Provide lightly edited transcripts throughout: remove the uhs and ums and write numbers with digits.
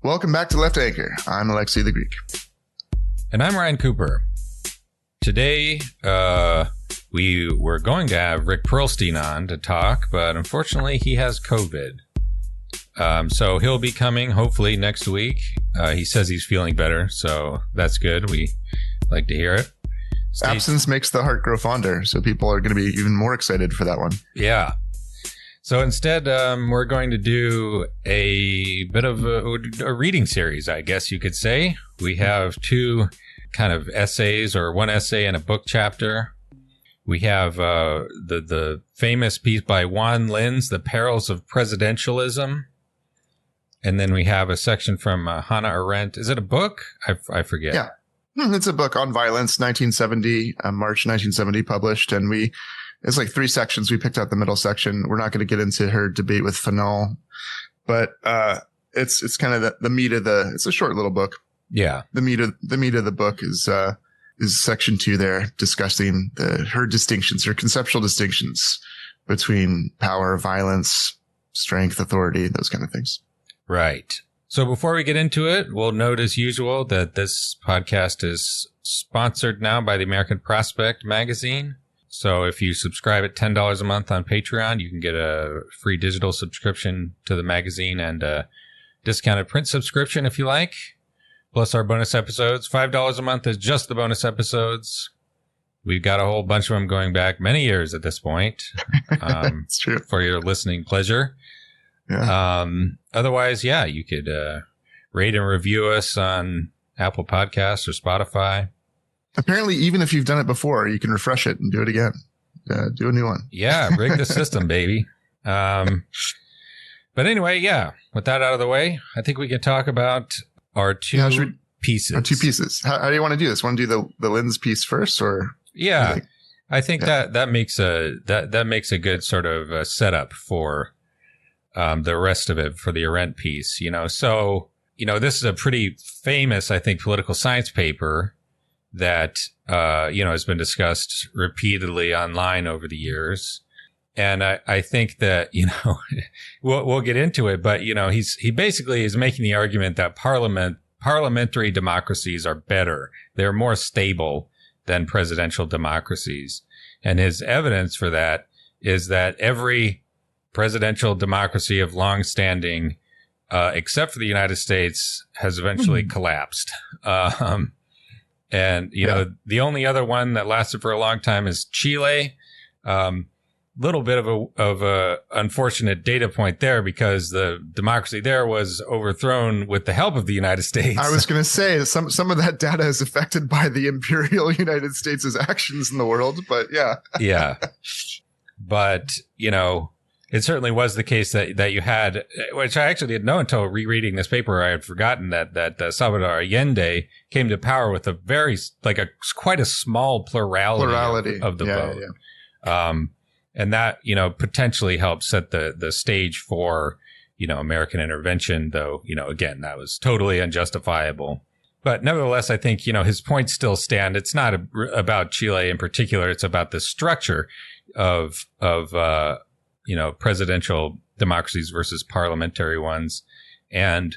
Welcome back to Left Anchor. I'm Alexei the Greek. And I'm Ryan Cooper. Today, we were going to have Rick Perlstein on to talk, but unfortunately he has COVID. So he'll be coming hopefully next week. He says he's feeling better, so that's good. We like to hear it. Absence makes the heart grow fonder, so people are going to be even more excited for that one. Yeah. So instead, we're going to do a bit of a reading series, I guess you could say. We have two kind of essays, or one essay and a book chapter. We have the famous piece by Juan Linz, The Perils of Presidentialism. And then we have a section from Hannah Arendt. Is it a book? I forget. Yeah, it's a book on violence, 1970, March 1970 published. And it's like three sections. We picked out the middle section. We're not going to get into her debate with Fanon, but it's kind of the meat of it's a short little book. Yeah. The meat of the book is section 2 there, discussing her distinctions, her conceptual distinctions between power, violence, strength, authority, those kind of things. Right. So before we get into it, we'll note as usual that this podcast is sponsored now by the American Prospect magazine. So if you subscribe at $10 a month on Patreon, you can get a free digital subscription to the magazine and a discounted print subscription if you like, plus our bonus episodes. $5 a month is just the bonus episodes. We've got a whole bunch of them going back many years at this point. It's true. For your listening pleasure. Yeah. Otherwise, yeah, you could rate and review us on Apple Podcasts or Spotify. Apparently, even if you've done it before, you can refresh it and do it again. Do a new one. Yeah, rig the system, baby. But anyway, yeah, with that out of the way, I think we can talk about our two pieces. Our two pieces. How do you want to do this? Want to do the Linz piece first, or? Yeah, I think that makes a good sort of setup for the rest of it for the Arendt piece. So this is a pretty famous, I think, political science paper that, has been discussed repeatedly online over the years. And I think that, we'll get into it, but, he basically is making the argument that parliamentary democracies are better. They're more stable than presidential democracies. And his evidence for that is that every presidential democracy of long standing, except for the United States, has eventually collapsed. And, the only other one that lasted for a long time is Chile. Little bit of a unfortunate data point there, because the democracy there was overthrown with the help of the United States. I was going to say some of that data is affected by the imperial United States' actions in the world, but yeah. Yeah. But, it certainly was the case that you had, which I actually didn't know until rereading this paper. I had forgotten that Salvador Allende came to power with quite a small plurality of the vote. Yeah. And that, potentially helped set the stage for, American intervention, though, again, that was totally unjustifiable. But nevertheless, I think, his points still stand. It's not about Chile in particular. It's about the structure of presidential democracies versus parliamentary ones. And,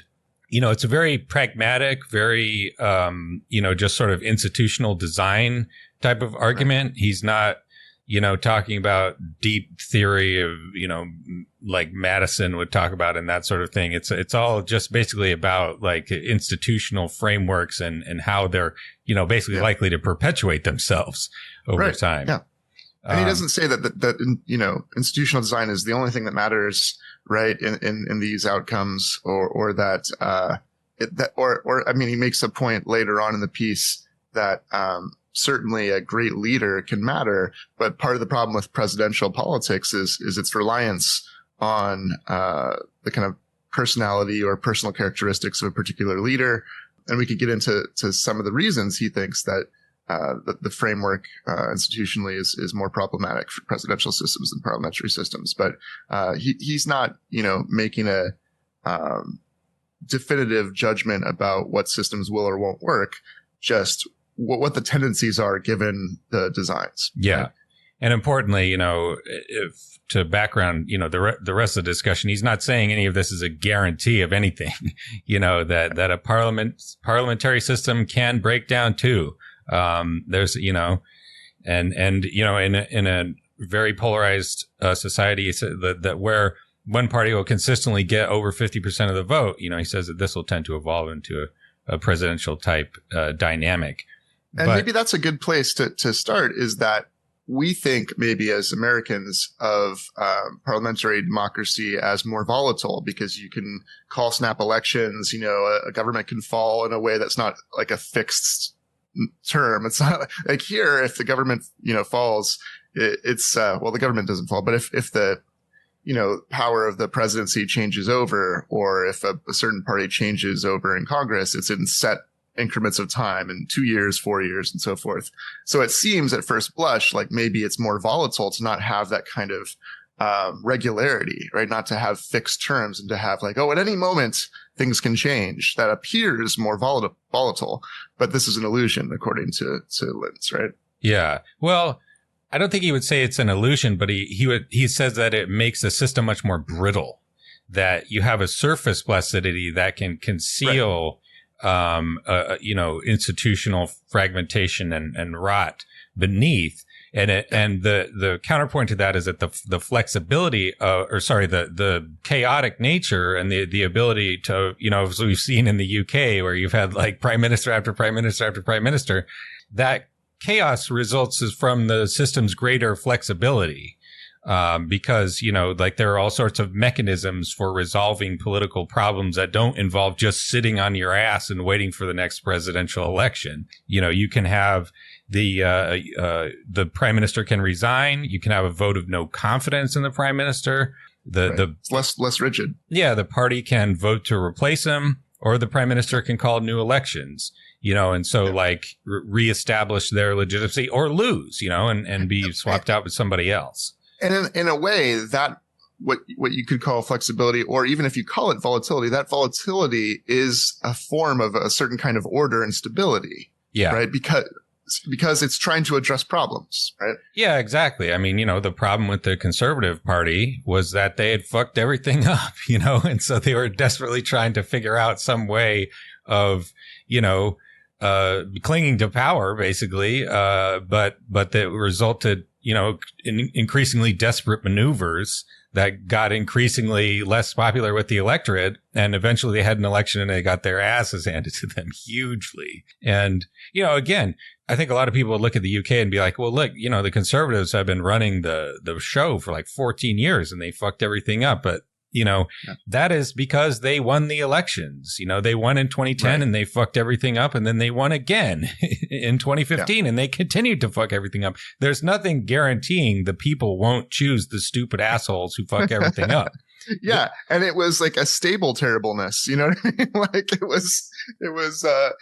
it's a very pragmatic, very, just sort of institutional design type of argument. He's not, talking about deep theory of, like Madison would talk about and that sort of thing. It's all just basically about like institutional frameworks and how they're, basically likely to perpetuate themselves over time. Yeah. And he doesn't say that institutional design is the only thing that matters, right, in these outcomes, or that he makes a point later on in the piece that certainly a great leader can matter, but part of the problem with presidential politics is its reliance on the kind of personality or personal characteristics of a particular leader. And we could get into some of the reasons he thinks that the framework institutionally is more problematic for presidential systems than parliamentary systems. But he's not, making a definitive judgment about what systems will or won't work, just what the tendencies are given the designs. Yeah. Right? And importantly, if to background, the rest of the discussion, he's not saying any of this is a guarantee of anything, that a parliamentary system can break down too. There's, and in a very polarized society that where one party will consistently get over 50% of the vote, he says that this will tend to evolve into a presidential type dynamic. And maybe that's a good place to start, is that we think maybe as Americans of parliamentary democracy as more volatile, because you can call snap elections, a government can fall in a way that's not like a fixed term. It's not like here, if the government, falls, the government doesn't fall, but if the, power of the presidency changes over, or if a certain party changes over in Congress, it's in set increments of time, in 2 years, 4 years, and so forth. So it seems at first blush like maybe it's more volatile to not have that kind of regularity, right? Not to have fixed terms and to have like, at any moment things can change. That appears more volatile, but this is an illusion, according to Linz, right? Yeah. Well, I don't think he would say it's an illusion, but he says that it makes the system much more brittle, that you have a surface plasticity that can conceal, right, institutional fragmentation and rot beneath. And the counterpoint to that is that the flexibility, the chaotic nature and the ability to, as we've seen in the UK, where you've had like prime minister after prime minister after prime minister, that chaos results is from the system's greater flexibility. Because, there are all sorts of mechanisms for resolving political problems that don't involve just sitting on your ass and waiting for the next presidential election. You can have the prime minister can resign. You can have a vote of no confidence in the prime minister. It's less rigid. Yeah. The party can vote to replace him, or the prime minister can call new elections. And so reestablish their legitimacy or lose, and be swapped out with somebody else. And in a way, that what you could call flexibility, or even if you call it volatility, that volatility is a form of a certain kind of order and stability. Yeah. Right. Because it's trying to address problems. Right. Yeah, exactly. I mean, the problem with the Conservative Party was that they had fucked everything up, and so they were desperately trying to figure out some way of, clinging to power, basically. But that resulted, in increasingly desperate maneuvers that got increasingly less popular with the electorate. And eventually they had an election and they got their asses handed to them hugely. And, again, I think a lot of people would look at the UK and be like, well, look, the Conservatives have been running the show for like 14 years and they fucked everything up. But, that is because they won the elections. They won in 2010 right, and they fucked everything up. And then they won again in 2015 and they continued to fuck everything up. There's nothing guaranteeing the people won't choose the stupid assholes who fuck everything up. Yeah. And it was like a stable terribleness, you know what I mean? Like it was, the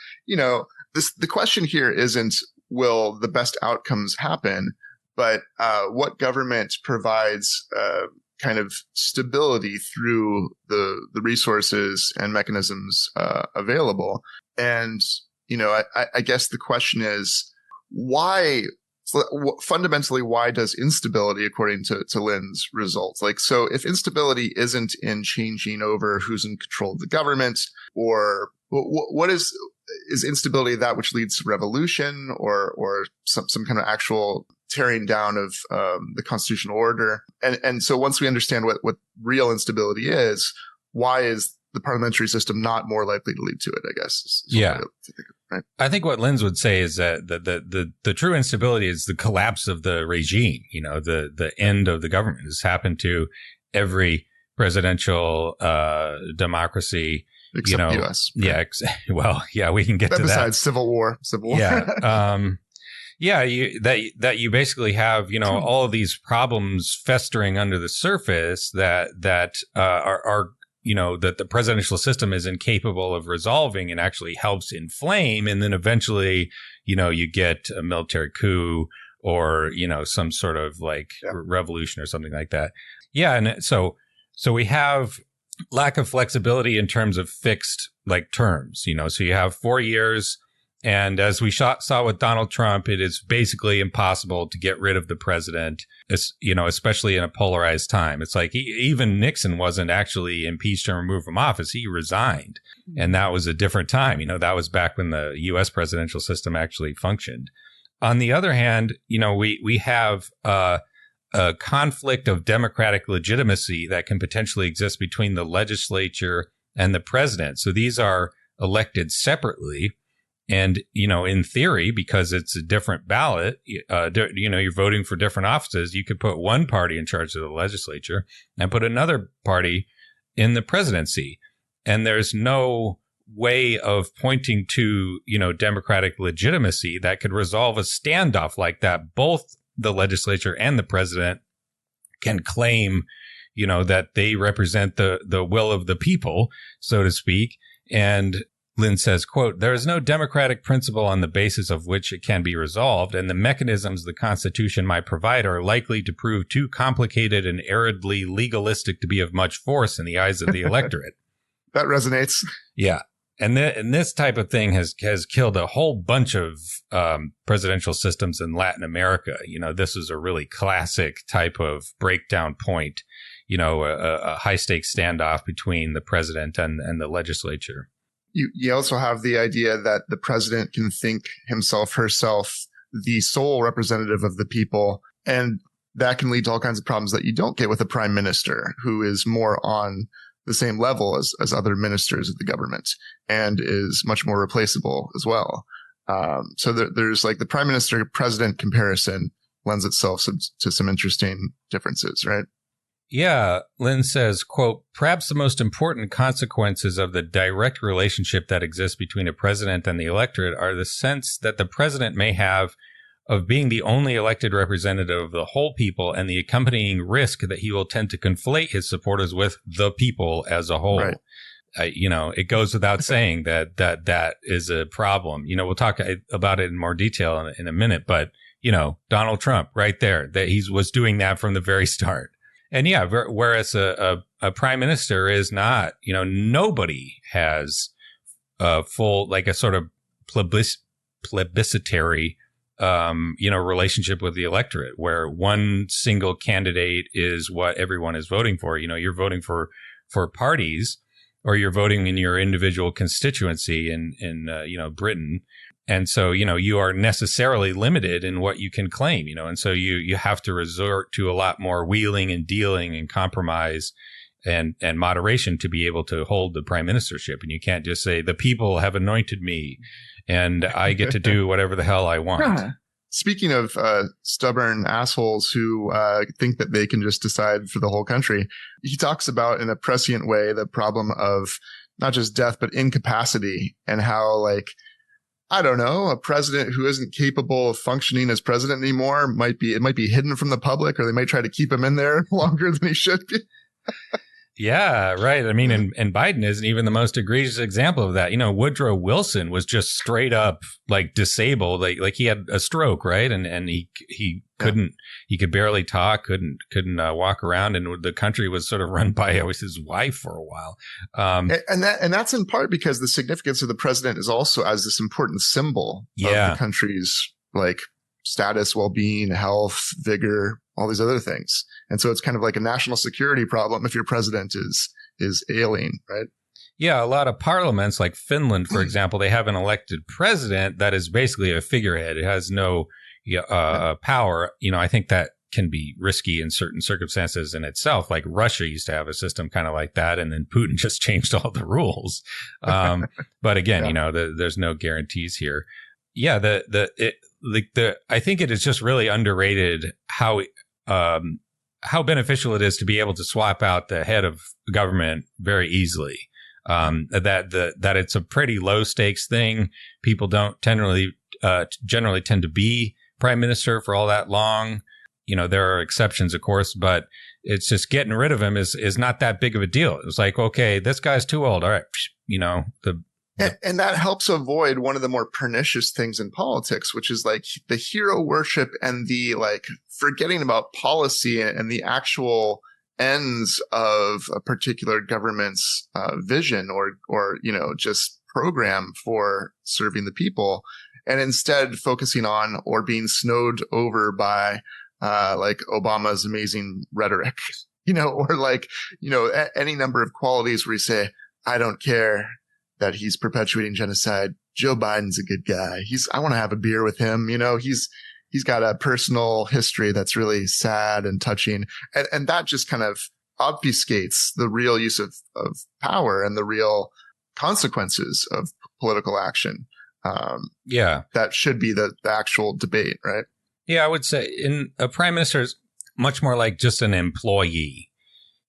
question here isn't, will the best outcomes happen, but, what government provides, kind of stability through the resources and mechanisms available. And, I guess the question is, fundamentally, why does instability, according to Linz, result? Like, so if instability isn't in changing over who's in control of the government, or what is instability that which leads to revolution or some kind of actual tearing down of the constitutional order? And so once we understand what real instability is, why is the parliamentary system not more likely to lead to it, I guess. Yeah. Right? I think what Linz would say is that the true instability is the collapse of the regime. The end of the government has happened to every presidential democracy. Except U.S. Right? Yeah, we can get to that. Besides Civil War. Yeah. You basically have, all of these problems festering under the surface that are that the presidential system is incapable of resolving and actually helps inflame. And then eventually, you get a military coup or, some sort of revolution or something like that. Yeah. And so we have lack of flexibility in terms of fixed terms, so you have 4 years And as we saw with Donald Trump, it is basically impossible to get rid of the president, especially in a polarized time. It's like even Nixon wasn't actually impeached and removed from office. He resigned. And that was a different time. That was back when the U.S. presidential system actually functioned. On the other hand, we have a conflict of democratic legitimacy that can potentially exist between the legislature and the president. So these are elected separately. And, in theory, because it's a different ballot, you're voting for different offices. You could put one party in charge of the legislature and put another party in the presidency. And there's no way of pointing to, democratic legitimacy that could resolve a standoff like that. Both the legislature and the president can claim, that they represent the will of the people, so to speak. And Linz says, quote, "There is no democratic principle on the basis of which it can be resolved, and the mechanisms the Constitution might provide are likely to prove too complicated and aridly legalistic to be of much force in the eyes of the electorate." That resonates. Yeah. And this type of thing has killed a whole bunch of presidential systems in Latin America. This is a really classic type of breakdown point, a high stakes standoff between the president and the legislature. You also have the idea that the president can think himself, herself, the sole representative of the people. And that can lead to all kinds of problems that you don't get with a prime minister who is more on the same level as other ministers of the government and is much more replaceable as well. So there's like the prime minister president comparison lends itself to some interesting differences, right? Yeah, Linz says, quote, "Perhaps the most important consequences of the direct relationship that exists between a president and the electorate are the sense that the president may have of being the only elected representative of the whole people and the accompanying risk that he will tend to conflate his supporters with the people as a whole." Right. It goes without saying that is a problem. We'll talk about it in more detail in a minute, but, Donald Trump right there, that he was doing that from the very start. And yeah, whereas a prime minister is not, nobody has a full, like a sort of plebiscitary, relationship with the electorate where one single candidate is what everyone is voting for. You're voting for parties, or you're voting in your individual constituency in Britain. And so, you are necessarily limited in what you can claim, and so you have to resort to a lot more wheeling and dealing and compromise and moderation to be able to hold the prime ministership. And you can't just say the people have anointed me and I get to do whatever the hell I want. Speaking of stubborn assholes who think that they can just decide for the whole country, he talks about in a prescient way the problem of not just death, but incapacity, and how, like, I don't know, a president who isn't capable of functioning as president anymore might be hidden from the public, or they might try to keep him in there longer than he should be. Yeah, right. I mean, and Biden isn't even the most egregious example of that. Woodrow Wilson was just straight up like disabled, like he had a stroke, right? And he couldn't, he could barely talk, couldn't walk around, and the country was sort of run by his wife for a while. And that's in part because the significance of the president is also as this important symbol of the country's like status, well-being, health, vigor, all these other things. And so it's kind of like a national security problem if your president is ailing, right? Yeah, a lot of parliaments, like Finland, for example, they have an elected president that is basically a figurehead. It has no power. I think that can be risky in certain circumstances in itself. Like Russia used to have a system kind of like that, and then Putin just changed all the rules. But again, there's no guarantees here. Yeah, I think it is just really underrated how beneficial it is to be able to swap out the head of government very easily. That it's a pretty low stakes thing. People don't generally tend to be prime minister for all that long. There are exceptions, of course, but it's just getting rid of him is not that big of a deal. It's like, okay, this guy's too old. All right, And that helps avoid one of the more pernicious things in politics, which is like the hero worship and the like forgetting about policy and the actual ends of a particular government's vision or just program for serving the people, and instead focusing on or being snowed over by like Obama's amazing rhetoric, or like, any number of qualities where you say, I don't care that he's perpetuating genocide. Joe Biden's a good guy. I want to have a beer with him. He's got a personal history that's really sad and touching. And that just kind of obfuscates the real use of power and the real consequences of political action. That should be the actual debate, right? Yeah, I would say a prime minister is much more like just an employee.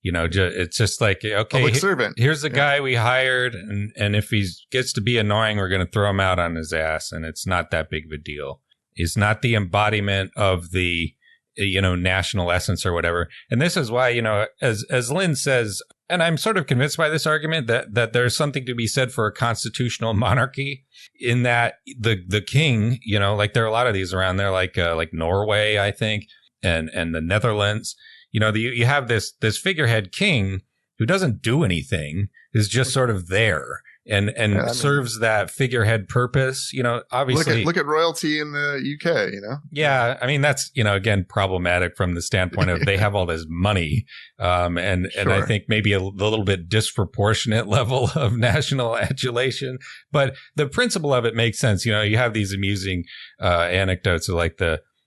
It's just like, okay, public servant. Here's the guy we hired, and if he gets to be annoying, we're going to throw him out on his ass, and it's not that big of a deal. He's not the embodiment of the, national essence or whatever. And this is why, as Linz says, and I'm sort of convinced by this argument that there's something to be said for a constitutional monarchy, in that the king, like there are a lot of these around there, like Norway, I think, and the Netherlands. You have this figurehead king who doesn't do anything, is just sort of there and serves that figurehead purpose. Obviously, look at royalty in the UK. Yeah, I mean that's again problematic from the standpoint of they have all this money, and I think maybe a little bit disproportionate level of national adulation. But the principle of it makes sense. You have these amusing anecdotes of like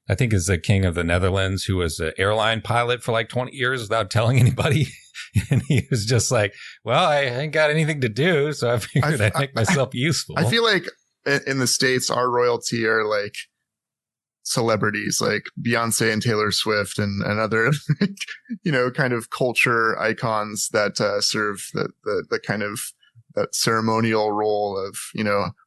I think is the king of the Netherlands, who was an airline pilot for like 20 years without telling anybody. And he was just like, well, I ain't got anything to do, so I figured I'd make myself useful. I feel like in the States, our royalty are like celebrities like Beyonce and Taylor Swift and other, kind of culture icons that serve the kind of that ceremonial role of,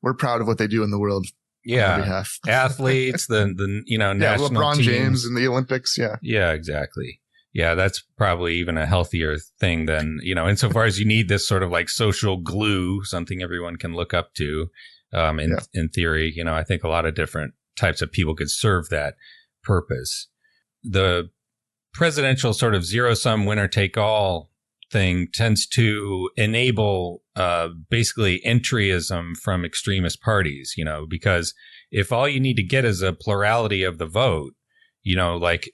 we're proud of what they do in the world. Yeah, athletes, the national LeBron team. James in the Olympics. Yeah, exactly. Yeah, that's probably even a healthier thing than insofar as you need this sort of like social glue, something everyone can look up to. In theory, I think a lot of different types of people could serve that purpose. The presidential sort of zero-sum winner-take-all thing tends to enable basically entryism from extremist parties, because if all you need to get is a plurality of the vote, like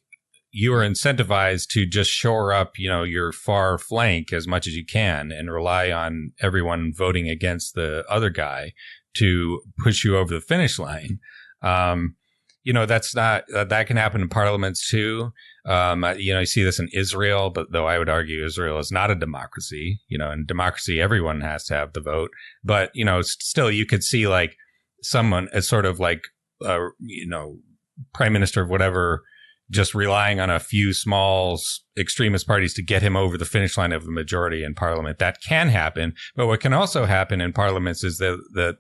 you are incentivized to just shore up, your far flank as much as you can and rely on everyone voting against the other guy to push you over the finish line. That's not, that can happen in parliaments too. You see this in Israel, but though I would argue Israel is not a democracy, in democracy, everyone has to have the vote. But, still you could see like someone as sort of like, prime minister of whatever, just relying on a few small extremist parties to get him over the finish line of the majority in parliament. That can happen. But what can also happen in parliaments is that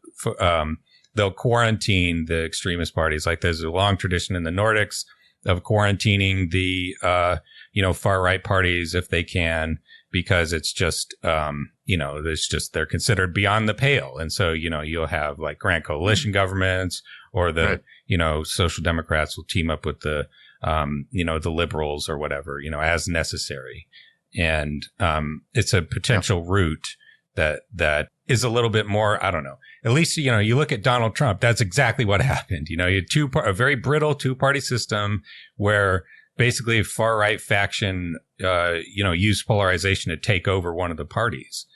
they'll quarantine the extremist parties. Like there's a long tradition in the Nordics of quarantining the, far right parties if they can, because it's just, they're considered beyond the pale. And so, you'll have like grand coalition governments, or the, social democrats will team up with the liberals or whatever, as necessary. And, it's a potential route that is a little bit more, I don't know. At least, you look at Donald Trump, that's exactly what happened. You had a very brittle two-party system where basically a far-right faction, used polarization to take over one of the parties.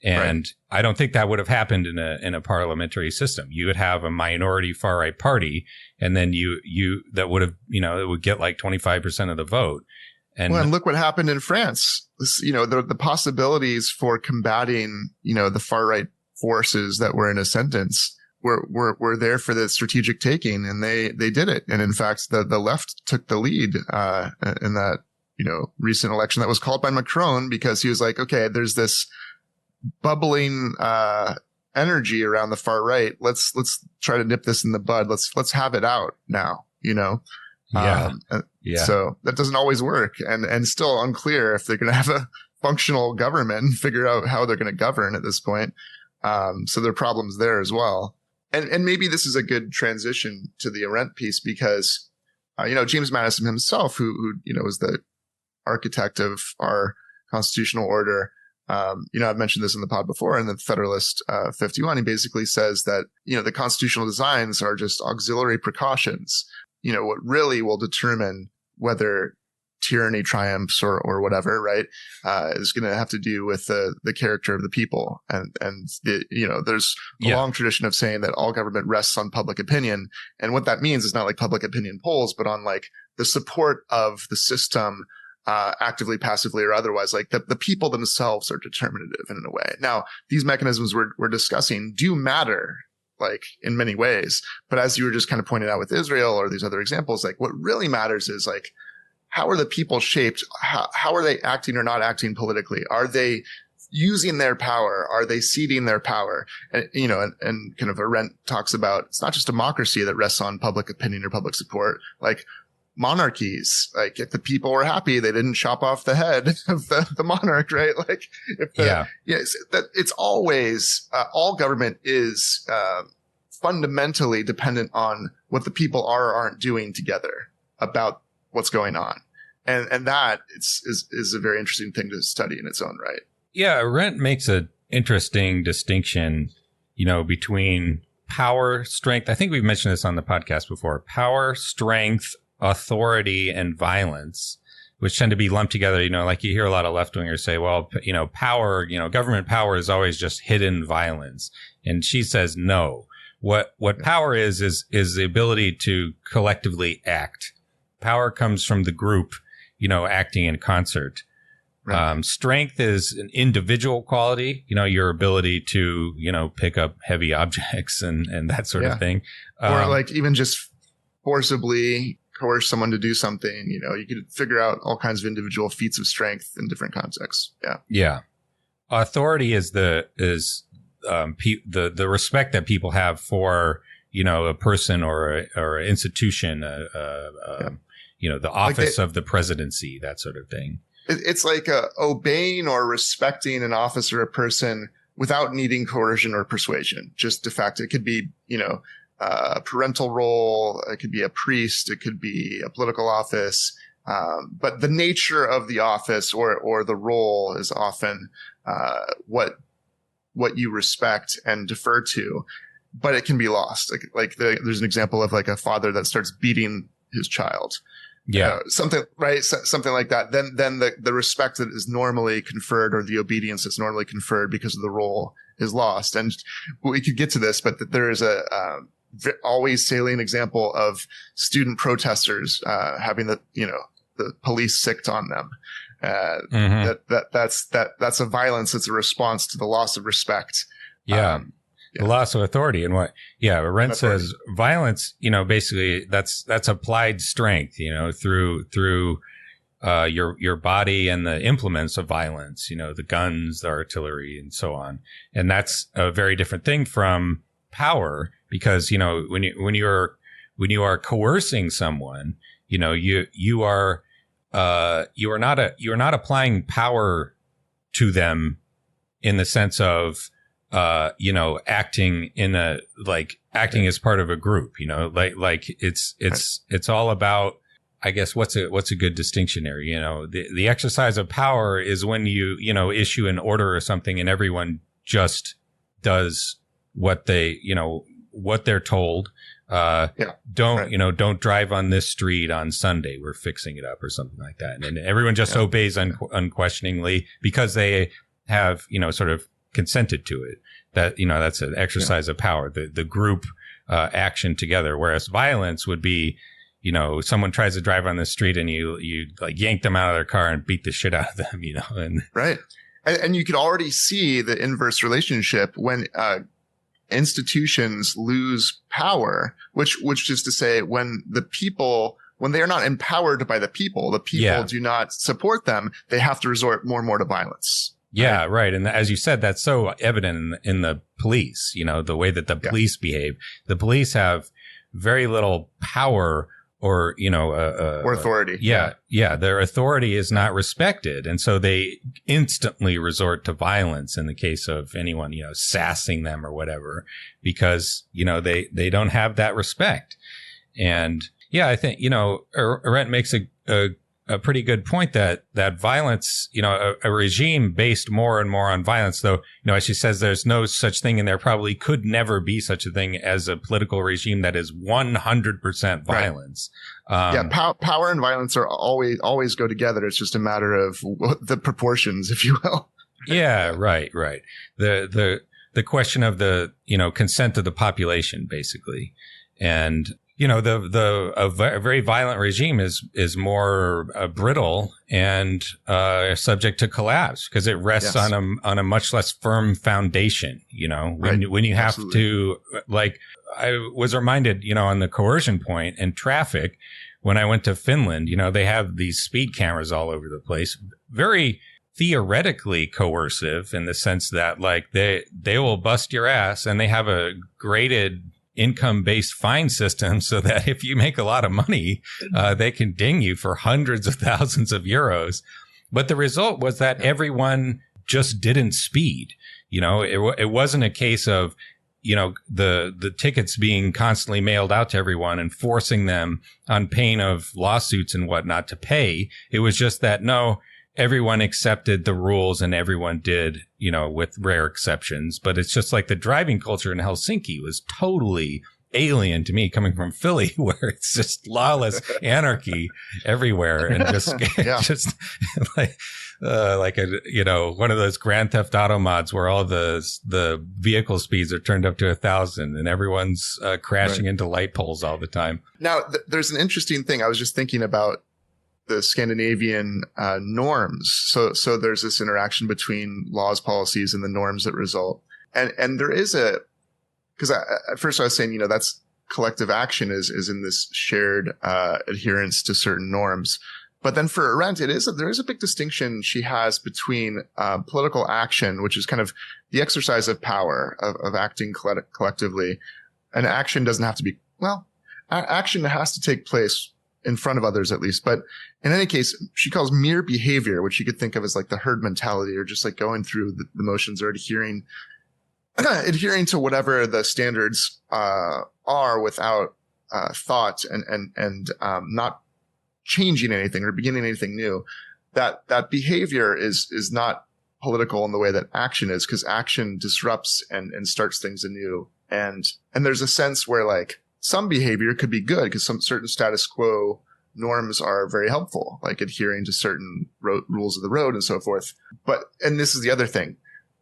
And I don't think that would have happened in a parliamentary system. You would have a minority far-right party, and then that would have, it would get like 25% of the vote. And look what happened in France. The possibilities for combating, the far right forces that were in ascendance were there for the strategic taking, and they did it. And in fact, the left took the lead in that recent election that was called by Macron, because he was like, okay, there's this bubbling energy around the far right. Let's try to nip this in the bud. Let's have it out now. So that doesn't always work, and still unclear if they're going to have a functional government and figure out how they're going to govern at this point. So there are problems there as well. And maybe this is a good transition to the Arendt piece, because, James Madison himself, who was the architect of our constitutional order. I've mentioned this in the pod before, in the Federalist 51, he basically says that, the constitutional designs are just auxiliary precautions. What really will determine whether tyranny triumphs or whatever, right, is going to have to do with the character of the people. And there's a long tradition of saying that all government rests on public opinion. And what that means is not like public opinion polls, but on like the support of the system, actively, passively, or otherwise. Like the people themselves are determinative in a way. Now, these mechanisms we're discussing do matter, like in many ways. But as you were just kind of pointing out with Israel or these other examples, like what really matters is like, how are the people shaped? How are they acting or not acting politically? Are they using their power? Are they ceding their power? And, and kind of Arendt talks about, it's not just democracy that rests on public opinion or public support. Like monarchies, like if the people were happy, they didn't chop off the head of the monarch, right? Like it's always, all government is, fundamentally dependent on what the people are or aren't doing together about what's going on. And that is a very interesting thing to study in its own right. Yeah. Arendt makes an interesting distinction, between power, strength. I think we've mentioned this on the podcast before. Power, strength, authority, and violence, which tend to be lumped together. Like you hear a lot of left-wingers say, well, power, government power is always just hidden violence. And she says, no. What power is the ability to collectively act. Power comes from the group, acting in concert. Right. Strength is an individual quality, your ability to, pick up heavy objects and that sort of thing. Or like even just forcibly coerce someone to do something, you could figure out all kinds of individual feats of strength in different contexts. Yeah. Yeah. Authority is the respect that people have for, a person or an institution, the office of the presidency, that sort of thing. It's like obeying or respecting an office or a person without needing coercion or persuasion. Just de facto, it could be, a parental role, it could be a priest, it could be a political office. But the nature of the office or the role is often what you respect and defer to, but it can be lost. There's an example of like a father that starts beating his child. Yeah. Something like that. Then the respect that is normally conferred or the obedience that's normally conferred because of the role is lost. And we could get to this, but there is a always salient example of student protesters having the police sicked on them. That's a violence. It's a response to the loss of respect. Yeah. The loss of authority. And Arendt says violence, basically that's applied strength, through your body and the implements of violence, the guns, the artillery, and so on. And that's a very different thing from power, because, when you are coercing someone, you are not applying power to them in the sense of, acting acting as part of a group, it's all about, I guess, what's a good distinction there? The exercise of power is when you issue an order or something and everyone just does what they're told. Don't drive on this street on Sunday. We're fixing it up or something like that. And everyone just obeys unquestioningly because they have, sort of consented to it. That's an exercise of power, the group action together. Whereas violence would be, someone tries to drive on the street and you like yank them out of their car and beat the shit out of them, and right. And you could already see the inverse relationship when institutions lose power, which is to say when they are not empowered by the people do not support them, they have to resort more and more to violence. Yeah, right. And as you said, that's so evident in the police, the way that the police behave. The police have very little power or authority. Yeah. Their authority is not respected. And so they instantly resort to violence in the case of anyone, sassing them or whatever, because, they don't have that respect. And I think, Arendt makes a a pretty good point that violence, a regime based more and more on violence, though, as she says, there's no such thing, and there probably could never be such a thing as a political regime that is 100% violence. Right. Power and violence are always go together. It's just a matter of the proportions, if you will. Yeah, right. The question of the, consent of the population, basically. And, a very violent regime is more brittle and subject to collapse because it rests on a much less firm foundation. When you have to, like, I was reminded, on the coercion point and traffic when I went to Finland. They have these speed cameras all over the place, very theoretically coercive in the sense that, like, they will bust your ass, and they have a graded income-based fine system so that if you make a lot of money, they can ding you for hundreds of thousands of euros. But the result was that everyone just didn't speed. It wasn't a case of, the tickets being constantly mailed out to everyone and forcing them on pain of lawsuits and whatnot to pay. It was just that, no, everyone accepted the rules and everyone did, with rare exceptions. But it's just like the driving culture in Helsinki was totally alien to me coming from Philly, where it's just lawless anarchy everywhere. And just, just like one of those Grand Theft Auto mods where all the vehicle speeds are turned up to 1,000 and everyone's crashing into light poles all the time. Now, there's an interesting thing. I was just thinking about the Scandinavian norms. So there's this interaction between laws, policies, and the norms that result. And there is because at first I was saying, that's collective action is in this shared adherence to certain norms. But then for Arendt, there is a big distinction she has between political action, which is kind of the exercise of power, of acting collectively. And action doesn't have to be, action has to take place in front of others at least. But in any case, she calls mere behavior, which you could think of as like the herd mentality, or just like going through the motions or adhering to whatever the standards are without thought and not changing anything or beginning anything new. That behavior is not political in the way that action is, because action disrupts and starts things anew. And there's a sense where, like, some behavior could be good because some certain status quo norms are very helpful, like adhering to certain rules of the road and so forth. And this is the other thing.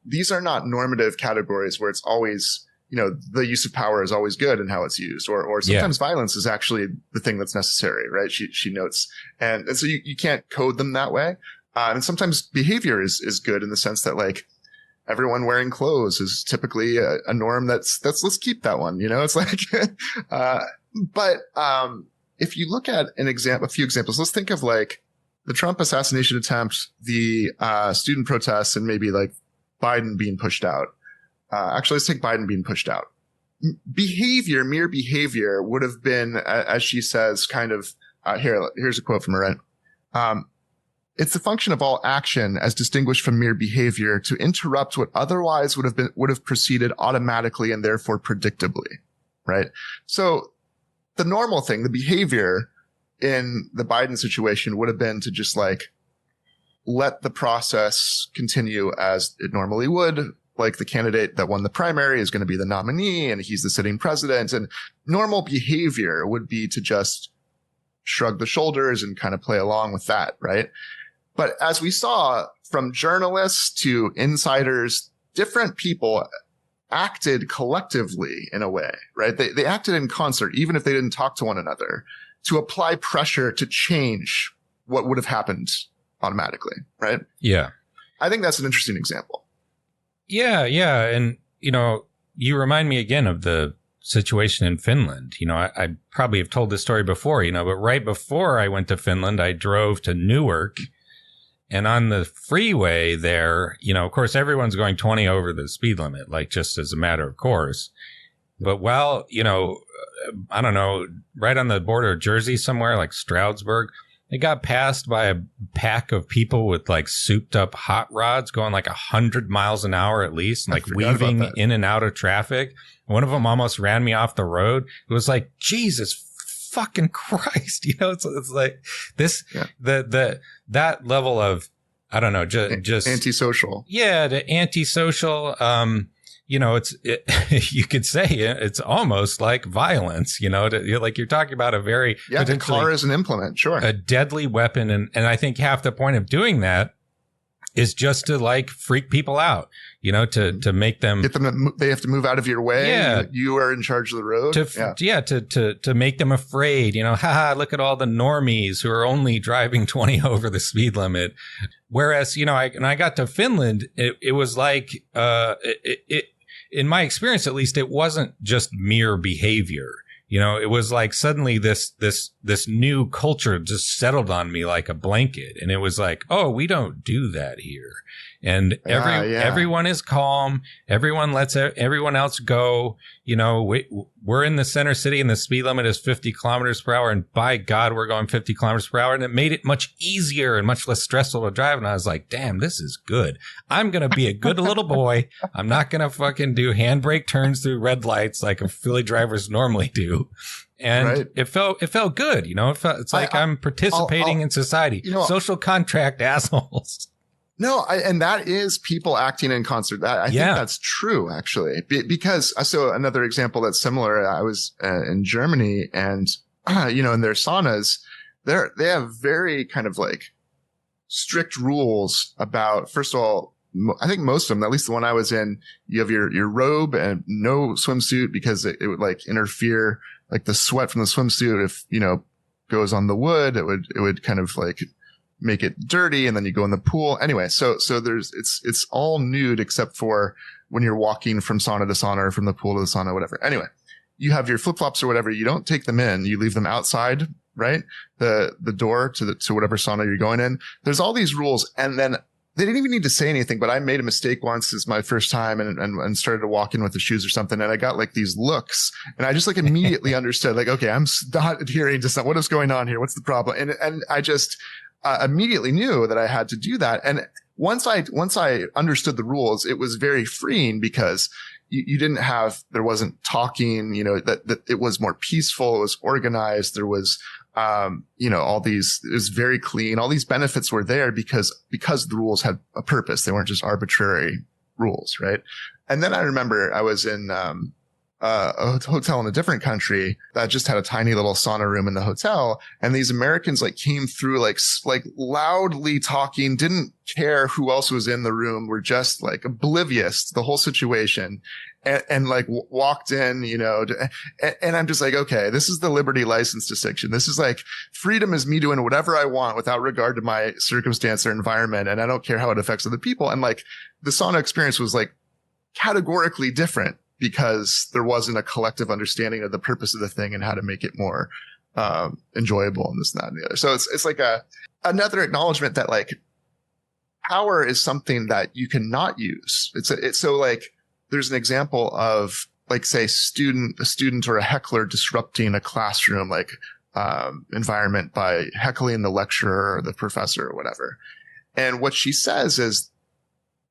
These are not normative categories where it's always, the use of power is always good in how it's used, or sometimes violence is actually the thing that's necessary, right? She notes. And so you can't code them that way. And sometimes behavior is good in the sense that, like, everyone wearing clothes is typically a norm that's let's keep that one, it's like, but if you look at a few examples, let's think of like the Trump assassination attempt, the student protests, and maybe like Biden being pushed out. Actually, let's take Biden being pushed out. Mere behavior would have been, as she says, kind of, here's a quote from Arendt. It's the function of all action, as distinguished from mere behavior, to interrupt what otherwise would have proceeded automatically and therefore predictably, right? So the normal thing, the behavior in the Biden situation would have been to just like let the process continue as it normally would. Like, the candidate that won the primary is going to be the nominee and he's the sitting president. And normal behavior would be to just shrug the shoulders and kind of play along with that, right? But as we saw, from journalists to insiders, different people acted collectively in a way, right? They acted in concert, even if they didn't talk to one another, to apply pressure to change what would have happened automatically, right? Yeah. I think that's an interesting example. Yeah. And, you remind me again of the situation in Finland. I probably have told this story before, but right before I went to Finland, I drove to Newark. And on the freeway there, of course, everyone's going 20 over the speed limit, like just as a matter of course. But while, I don't know, right on the border of Jersey somewhere, like Stroudsburg, they got passed by a pack of people with like souped up hot rods going like 100 miles an hour at least, like weaving in and out of traffic. One of them almost ran me off the road. It was like, Jesus fucking Christ. It's like this, that level of, I don't know, just antisocial. Yeah. The antisocial, you could say it's almost like violence, like you're talking about a very, the car is an implement. Sure. A deadly weapon. And I think half the point of doing that is just to like freak people out, to make them they have to move out of your way. Yeah. You are in charge of the road. To make them afraid, haha, look at all the normies who are only driving 20 over the speed limit. Whereas, when I got to Finland, it was like, in my experience, at least, it wasn't just mere behavior. It was like suddenly this new culture just settled on me like a blanket. And it was like, oh, we don't do that here. And everyone is calm. Everyone lets everyone else go. We're in the center city and the speed limit is 50 kilometers per hour. And by God, we're going 50 kilometers per hour. And it made it much easier and much less stressful to drive. And I was like, damn, this is good. I'm going to be a good little boy. I'm not going to fucking do handbrake turns through red lights like Philly drivers normally do. And it felt good. It's like I'm participating in society. Social contract assholes. No, and that is people acting in concert. I think that's true, actually, because so another example that's similar. I was in Germany, and in their saunas, they have very kind of like strict rules about. First of all, I think most of them, at least the one I was in, you have your robe and no swimsuit because it would like interfere, like the sweat from the swimsuit. If goes on the wood, it would kind of like make it dirty, and then you go in the pool. Anyway, so it's all nude except for when you're walking from sauna to sauna or from the pool to the sauna, whatever. Anyway, you have your flip flops or whatever. You don't take them in. You leave them outside, right? The door to whatever sauna you're going in. There's all these rules, and then they didn't even need to say anything. But I made a mistake once. It's my first time, and started to walk in with the shoes or something, and I got like these looks, and I just like immediately understood, like, okay, I'm not adhering to something. What is going on here? What's the problem? And I just immediately knew that I had to do that. And once I understood the rules, it was very freeing because you there wasn't talking, that it was more peaceful. It was organized. There was, all these, it was very clean. All these benefits were there because the rules had a purpose. They weren't just arbitrary rules. Right. And then I remember I was in, a hotel in a different country that just had a tiny little sauna room in the hotel. And these Americans like came through, like loudly talking, didn't care who else was in the room, were just like oblivious to the whole situation. And like walked in, and I'm just like, okay, this is the liberty license distinction. This is like freedom is me doing whatever I want without regard to my circumstance or environment. And I don't care how it affects other people. And like the sauna experience was like categorically different, because there wasn't a collective understanding of the purpose of the thing and how to make it more enjoyable and this and that and the other. So it's like another acknowledgement that like power is something that you cannot use. It's so like there's an example of like, say, a student or a heckler disrupting a classroom like environment by heckling the lecturer or the professor or whatever. And what she says is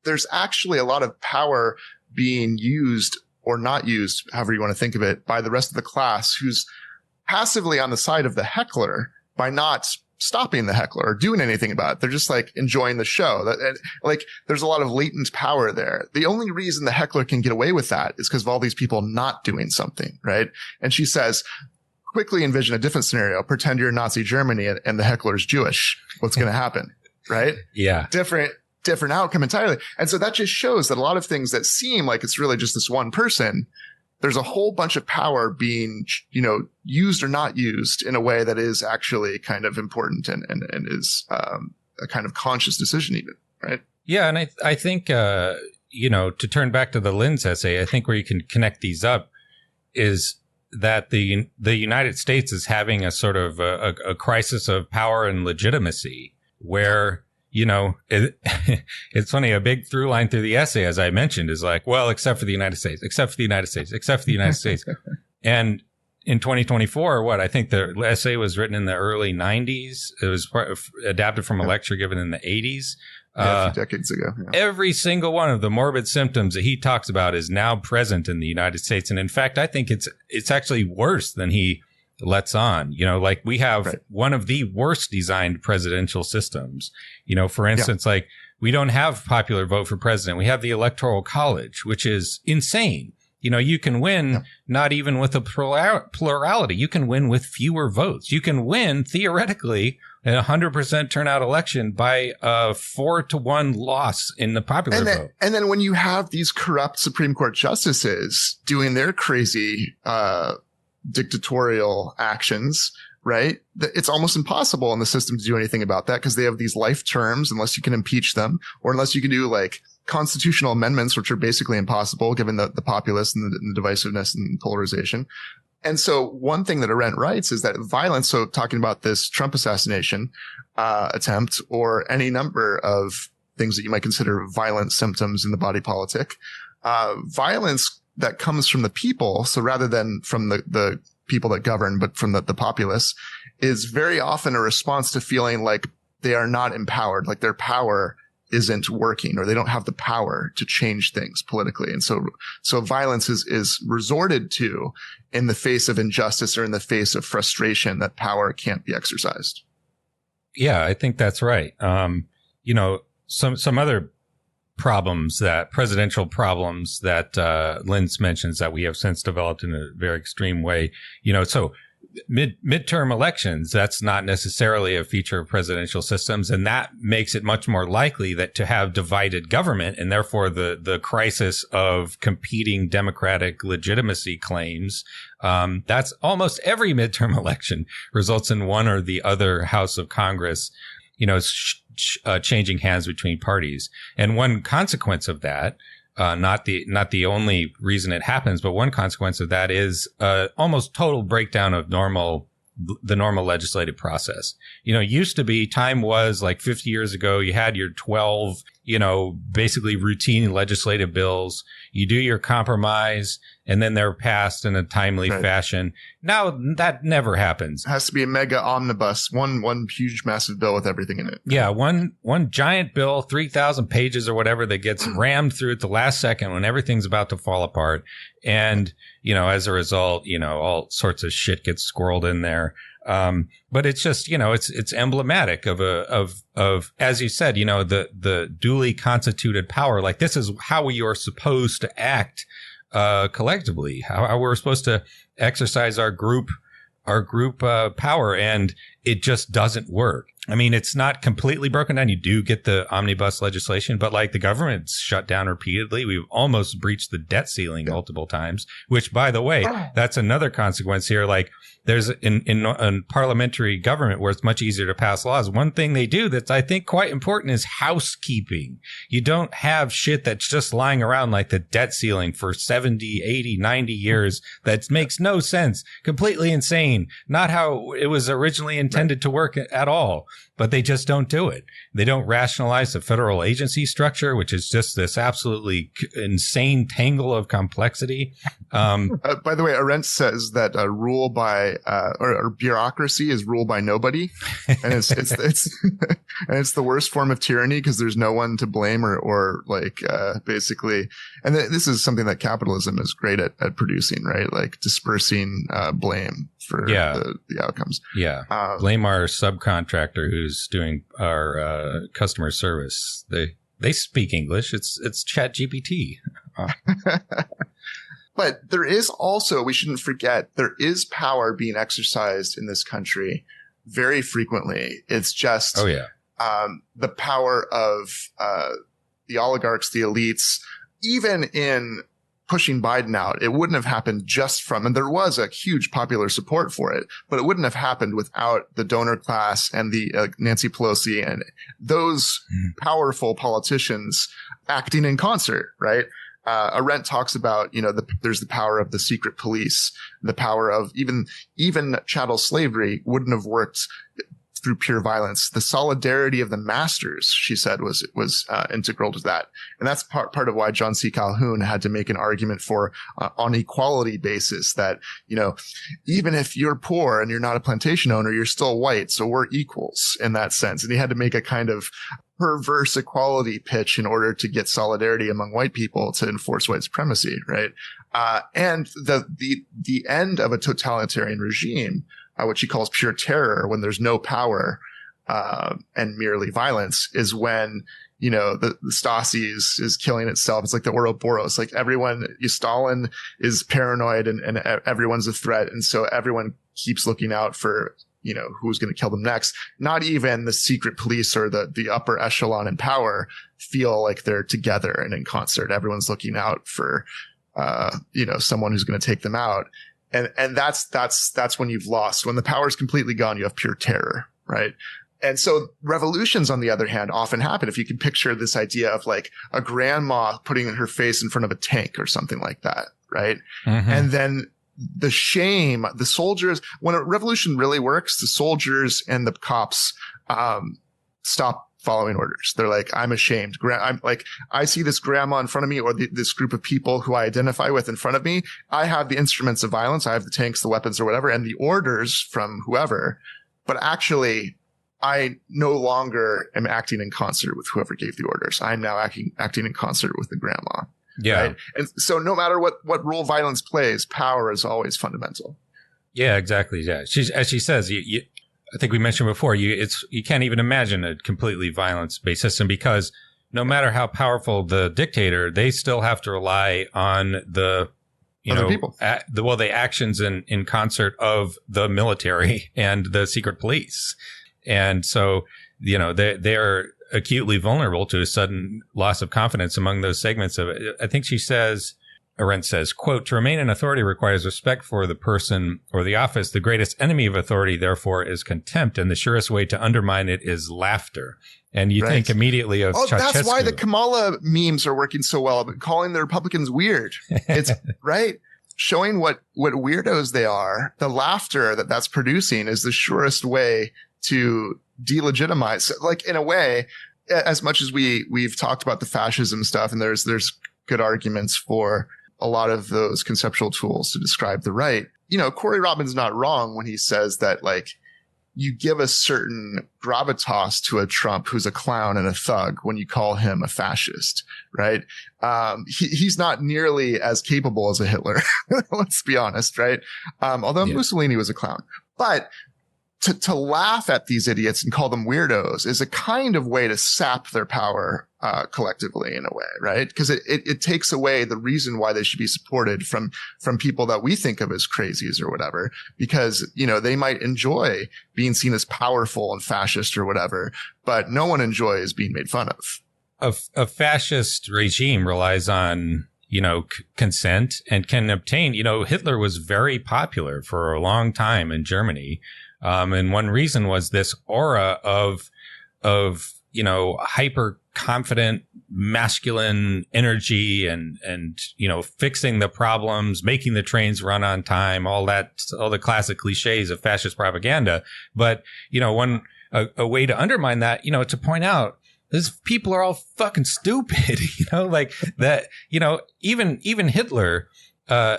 there's actually a lot of power being used or not used, however you want to think of it, by the rest of the class who's passively on the side of the heckler by not stopping the heckler or doing anything about it. They're just like enjoying the show. Like there's a lot of latent power there. The only reason the heckler can get away with that is because of all these people not doing something, right? And she says, quickly envision a different scenario. Pretend you're in Nazi Germany and the heckler's Jewish. What's going to happen, right? Yeah. Different outcome entirely. And so that just shows that a lot of things that seem like it's really just this one person, there's a whole bunch of power being, used or not used in a way that is actually kind of important and is a kind of conscious decision even, right? Yeah. And I think, to turn back to the Linz essay, I think where you can connect these up is that the United States is having a sort of a crisis of power and legitimacy where, it's funny, a big through line through the essay, as I mentioned, is like, well, except for the United States, except for the United States, except for the United States. And in 2024, I think the essay was written in the early 90s. It was adapted from a lecture given in the 80s. A few decades ago. Yeah. Every single one of the morbid symptoms that he talks about is now present in the United States. And in fact, I think it's actually worse than he lets on. Like we have Right. one of the worst designed presidential systems. For instance, like we don't have popular vote for president. We have the electoral college, which is insane. You can win not even with a plurality. You can win with fewer votes. You can win theoretically a 100% turnout election by a 4-1 loss in the popular vote. And then when you have these corrupt Supreme Court justices doing their crazy dictatorial actions, right? It's almost impossible in the system to do anything about that because they have these life terms unless you can impeach them or unless you can do like constitutional amendments, which are basically impossible given the populace and the divisiveness and polarization. And so one thing that Arendt writes is that violence, so talking about this Trump assassination attempt or any number of things that you might consider violent symptoms in the body politic, violence that comes from the people, so rather than from the people that govern, but from the populace, is very often a response to feeling like they are not empowered, like their power isn't working or they don't have the power to change things politically. And so violence is resorted to in the face of injustice or in the face of frustration that power can't be exercised. Yeah, I think that's right. Some other presidential problems that Linz mentions that we have since developed in a very extreme way, so midterm elections, that's not necessarily a feature of presidential systems. And that makes it much more likely that to have divided government and therefore the crisis of competing democratic legitimacy claims. That's almost every midterm election results in one or the other house of Congress, changing hands between parties. And one consequence of that, not the only reason it happens, but one consequence of that is almost total breakdown of the normal legislative process. Used to be time was like 50 years ago, you had your 12, basically routine legislative bills. You do your compromise and then they're passed in a timely fashion. Now that never happens. It has to be a mega omnibus, one huge massive bill with everything in it. Yeah. One giant bill, 3,000 pages or whatever that gets rammed through at the last second when everything's about to fall apart. And, as a result, all sorts of shit gets squirreled in there. But it's just, it's emblematic of, as you said, the duly constituted power. Like this is how we are supposed to act, collectively, how we're supposed to exercise our group power. And it just doesn't work. I mean, it's not completely broken down. You do get the omnibus legislation, but like the government's shut down repeatedly. We've almost breached the debt ceiling multiple times, which, by the way, that's another consequence here. Like there's in parliamentary government where it's much easier to pass laws. One thing they do that's, I think, quite important is housekeeping. You don't have shit that's just lying around like the debt ceiling for 70, 80, 90 years. That makes no sense. Completely insane. Not how it was originally intended to work at all. But they just don't do it. They don't rationalize the federal agency structure, which is just this absolutely insane tangle of complexity. By the way, Arendt says that rule by or bureaucracy is rule by nobody, and it's and it's the worst form of tyranny because there's no one to blame or basically. And this is something that capitalism is great at producing, right? Like dispersing blame for the outcomes. Yeah, blame our subcontractor who's doing our customer service. They speak English. It's ChatGPT. But there is also, we shouldn't forget, there is power being exercised in this country very frequently. It's just the power of the oligarchs, the elites, even in pushing Biden out. It wouldn't have happened just from, and there was a huge popular support for it, but it wouldn't have happened without the donor class and the Nancy Pelosi and those powerful politicians acting in concert, right? Arendt talks about, there's the power of the secret police, the power of even chattel slavery wouldn't have worked through pure violence. The solidarity of the masters, she said, was integral to that. And that's part of why John C. Calhoun had to make an argument for on equality basis that, even if you're poor and you're not a plantation owner, you're still white. So we're equals in that sense. And he had to make a kind of perverse equality pitch in order to get solidarity among white people to enforce white supremacy, right? And the end of a totalitarian regime, which he calls pure terror, when there's no power and merely violence, is when, you know, the Stasi is killing itself. It's like the Ouroboros. Like Stalin is paranoid and everyone's a threat. And so everyone keeps looking out for, you know, who's going to kill them next. Not even the secret police or the upper echelon in power feel like they're together and in concert. Everyone's looking out for, you know, someone who's going to take them out. And that's when you've lost. When the power is completely gone, you have pure terror, right? And so revolutions, on the other hand, often happen. If you can picture this idea of like a grandma putting her face in front of a tank or something like that, right? Mm-hmm. And then the shame, the soldiers, when a revolution really works, the soldiers and the cops stop following orders. They're like, I'm ashamed. I'm like, I see this grandma in front of me, or this group of people who I identify with in front of me. I have the instruments of violence. I have the tanks, the weapons, or whatever, and the orders from whoever. But actually, I no longer am acting in concert with whoever gave the orders. I'm now acting in concert with the grandma. Yeah. Right? And so no matter what role violence plays, power is always fundamental. Yeah, exactly. Yeah. As she says, I think we mentioned before, you can't even imagine a completely violence-based system, because no matter how powerful the dictator, they still have to rely on the, you other know, people. The actions in concert of the military and the secret police. And so, you know, they are acutely vulnerable to a sudden loss of confidence among those segments of it. I think Arendt says, quote, to remain in authority requires respect for the person or the office. The greatest enemy of authority, therefore, is contempt, and the surest way to undermine it is laughter. And you think immediately of Ceausescu. That's why the Kamala memes are working so well, but calling the Republicans weird. It's right. Showing what weirdos they are. The laughter that's producing is the surest way to delegitimize. Like, in a way, as much as we've talked about the fascism stuff, and there's good arguments for a lot of those conceptual tools to describe the right. You know, Corey Robin's not wrong when he says that, like, you give a certain gravitas to a Trump who's a clown and a thug when you call him a fascist, right? He's not nearly as capable as a Hitler. Let's be honest, right? Although Mussolini was a clown, but to laugh at these idiots and call them weirdos is a kind of way to sap their power collectively, in a way, right? Because it takes away the reason why they should be supported from people that we think of as crazies or whatever, because, you know, they might enjoy being seen as powerful and fascist or whatever, but no one enjoys being made fun of. A fascist regime relies on, you know, consent and can obtain, you know, Hitler was very popular for a long time in Germany. And one reason was this aura of, you know, hyper confident masculine energy and, you know, fixing the problems, making the trains run on time, all the classic cliches of fascist propaganda. But, you know, a way to undermine that, you know, to point out these people are all fucking stupid, you know, like that, you know, even Hitler,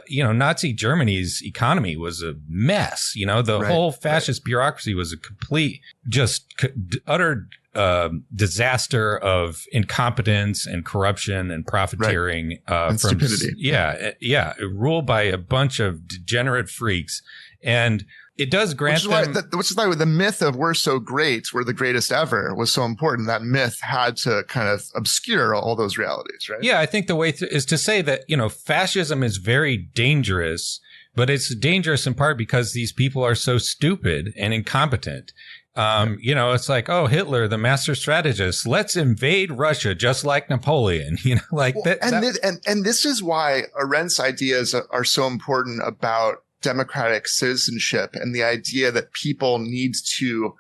you know, Nazi Germany's economy was a mess. You know, the whole fascist bureaucracy was a complete, just utter disaster of incompetence and corruption and profiteering. And from stupidity. Yeah. Ruled by a bunch of degenerate freaks. And it does grant which is why the myth of we're so great, we're the greatest ever was so important. That myth had to kind of obscure all those realities, right? Yeah, I think the way is to say that, you know, fascism is very dangerous, but it's dangerous in part because these people are so stupid and incompetent. You know, it's like, oh, Hitler, the master strategist, let's invade Russia just like Napoleon, you know, like that. And this is why Arendt's ideas are so important about democratic citizenship and the idea that people need to,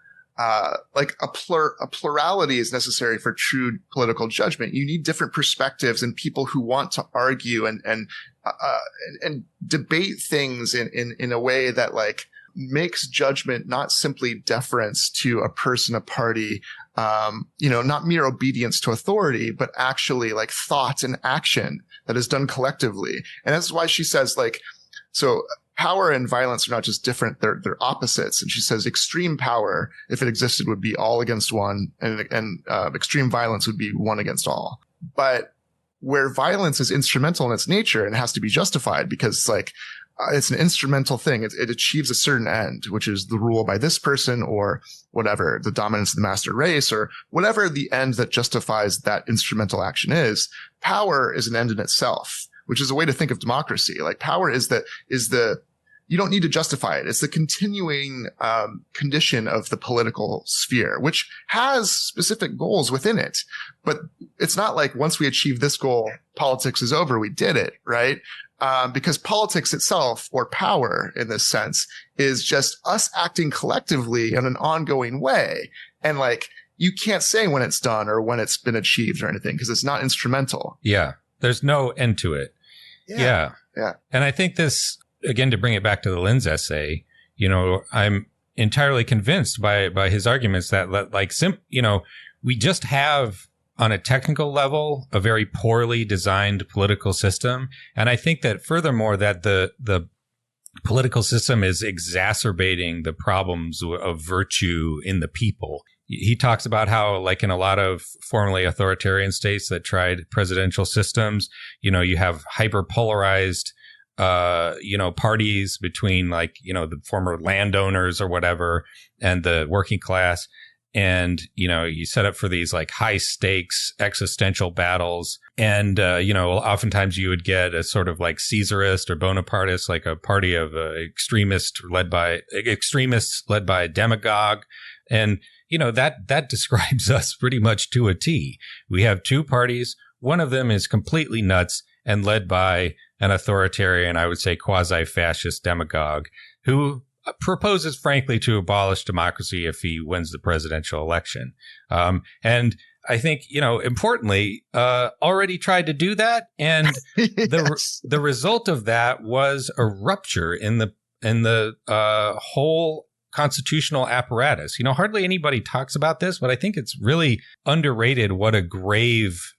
like a plurality is necessary for true political judgment. You need different perspectives and people who want to argue and debate things in a way that, like, makes judgment not simply deference to a person, a party, you know, not mere obedience to authority, but actually like thought and action that is done collectively. And that's why she says, like, so power and violence are not just different, they're opposites. And she says extreme power, if it existed, would be all against one, and extreme violence would be one against all. But where violence is instrumental in its nature and has to be justified because it's an instrumental thing. It achieves a certain end, which is the rule by this person or whatever, the dominance of the master race or whatever the end that justifies that instrumental action is. Power is an end in itself, which is a way to think of democracy. Like power is you don't need to justify it. It's the continuing condition of the political sphere, which has specific goals within it. But it's not like once we achieve this goal, politics is over. We did it, right? Because politics itself, or power in this sense, is just us acting collectively in an ongoing way. And you can't say when it's done or when it's been achieved or anything because it's not instrumental. Yeah. There's no end to it. Yeah. And I think this, again, to bring it back to the Linz essay, I'm entirely convinced by his arguments that we just have on a technical level a very poorly designed political system. And I think that furthermore, that the political system is exacerbating the problems of virtue in the people. He talks about how, in a lot of formerly authoritarian states that tried presidential systems, you have hyper-polarized, parties between the former landowners or whatever and the working class. And, you set up for these high stakes existential battles. And, oftentimes you would get a sort of Caesarist or Bonapartist, a party of extremists led by a demagogue. And, that describes us pretty much to a T. We have two parties. One of them is completely nuts and led by an authoritarian, I would say quasi-fascist demagogue who proposes, frankly, to abolish democracy if he wins the presidential election. And I think, importantly, already tried to do that. And Yes. the result of that was a rupture in the whole constitutional apparatus. Hardly anybody talks about this, but I think it's really underrated what a grave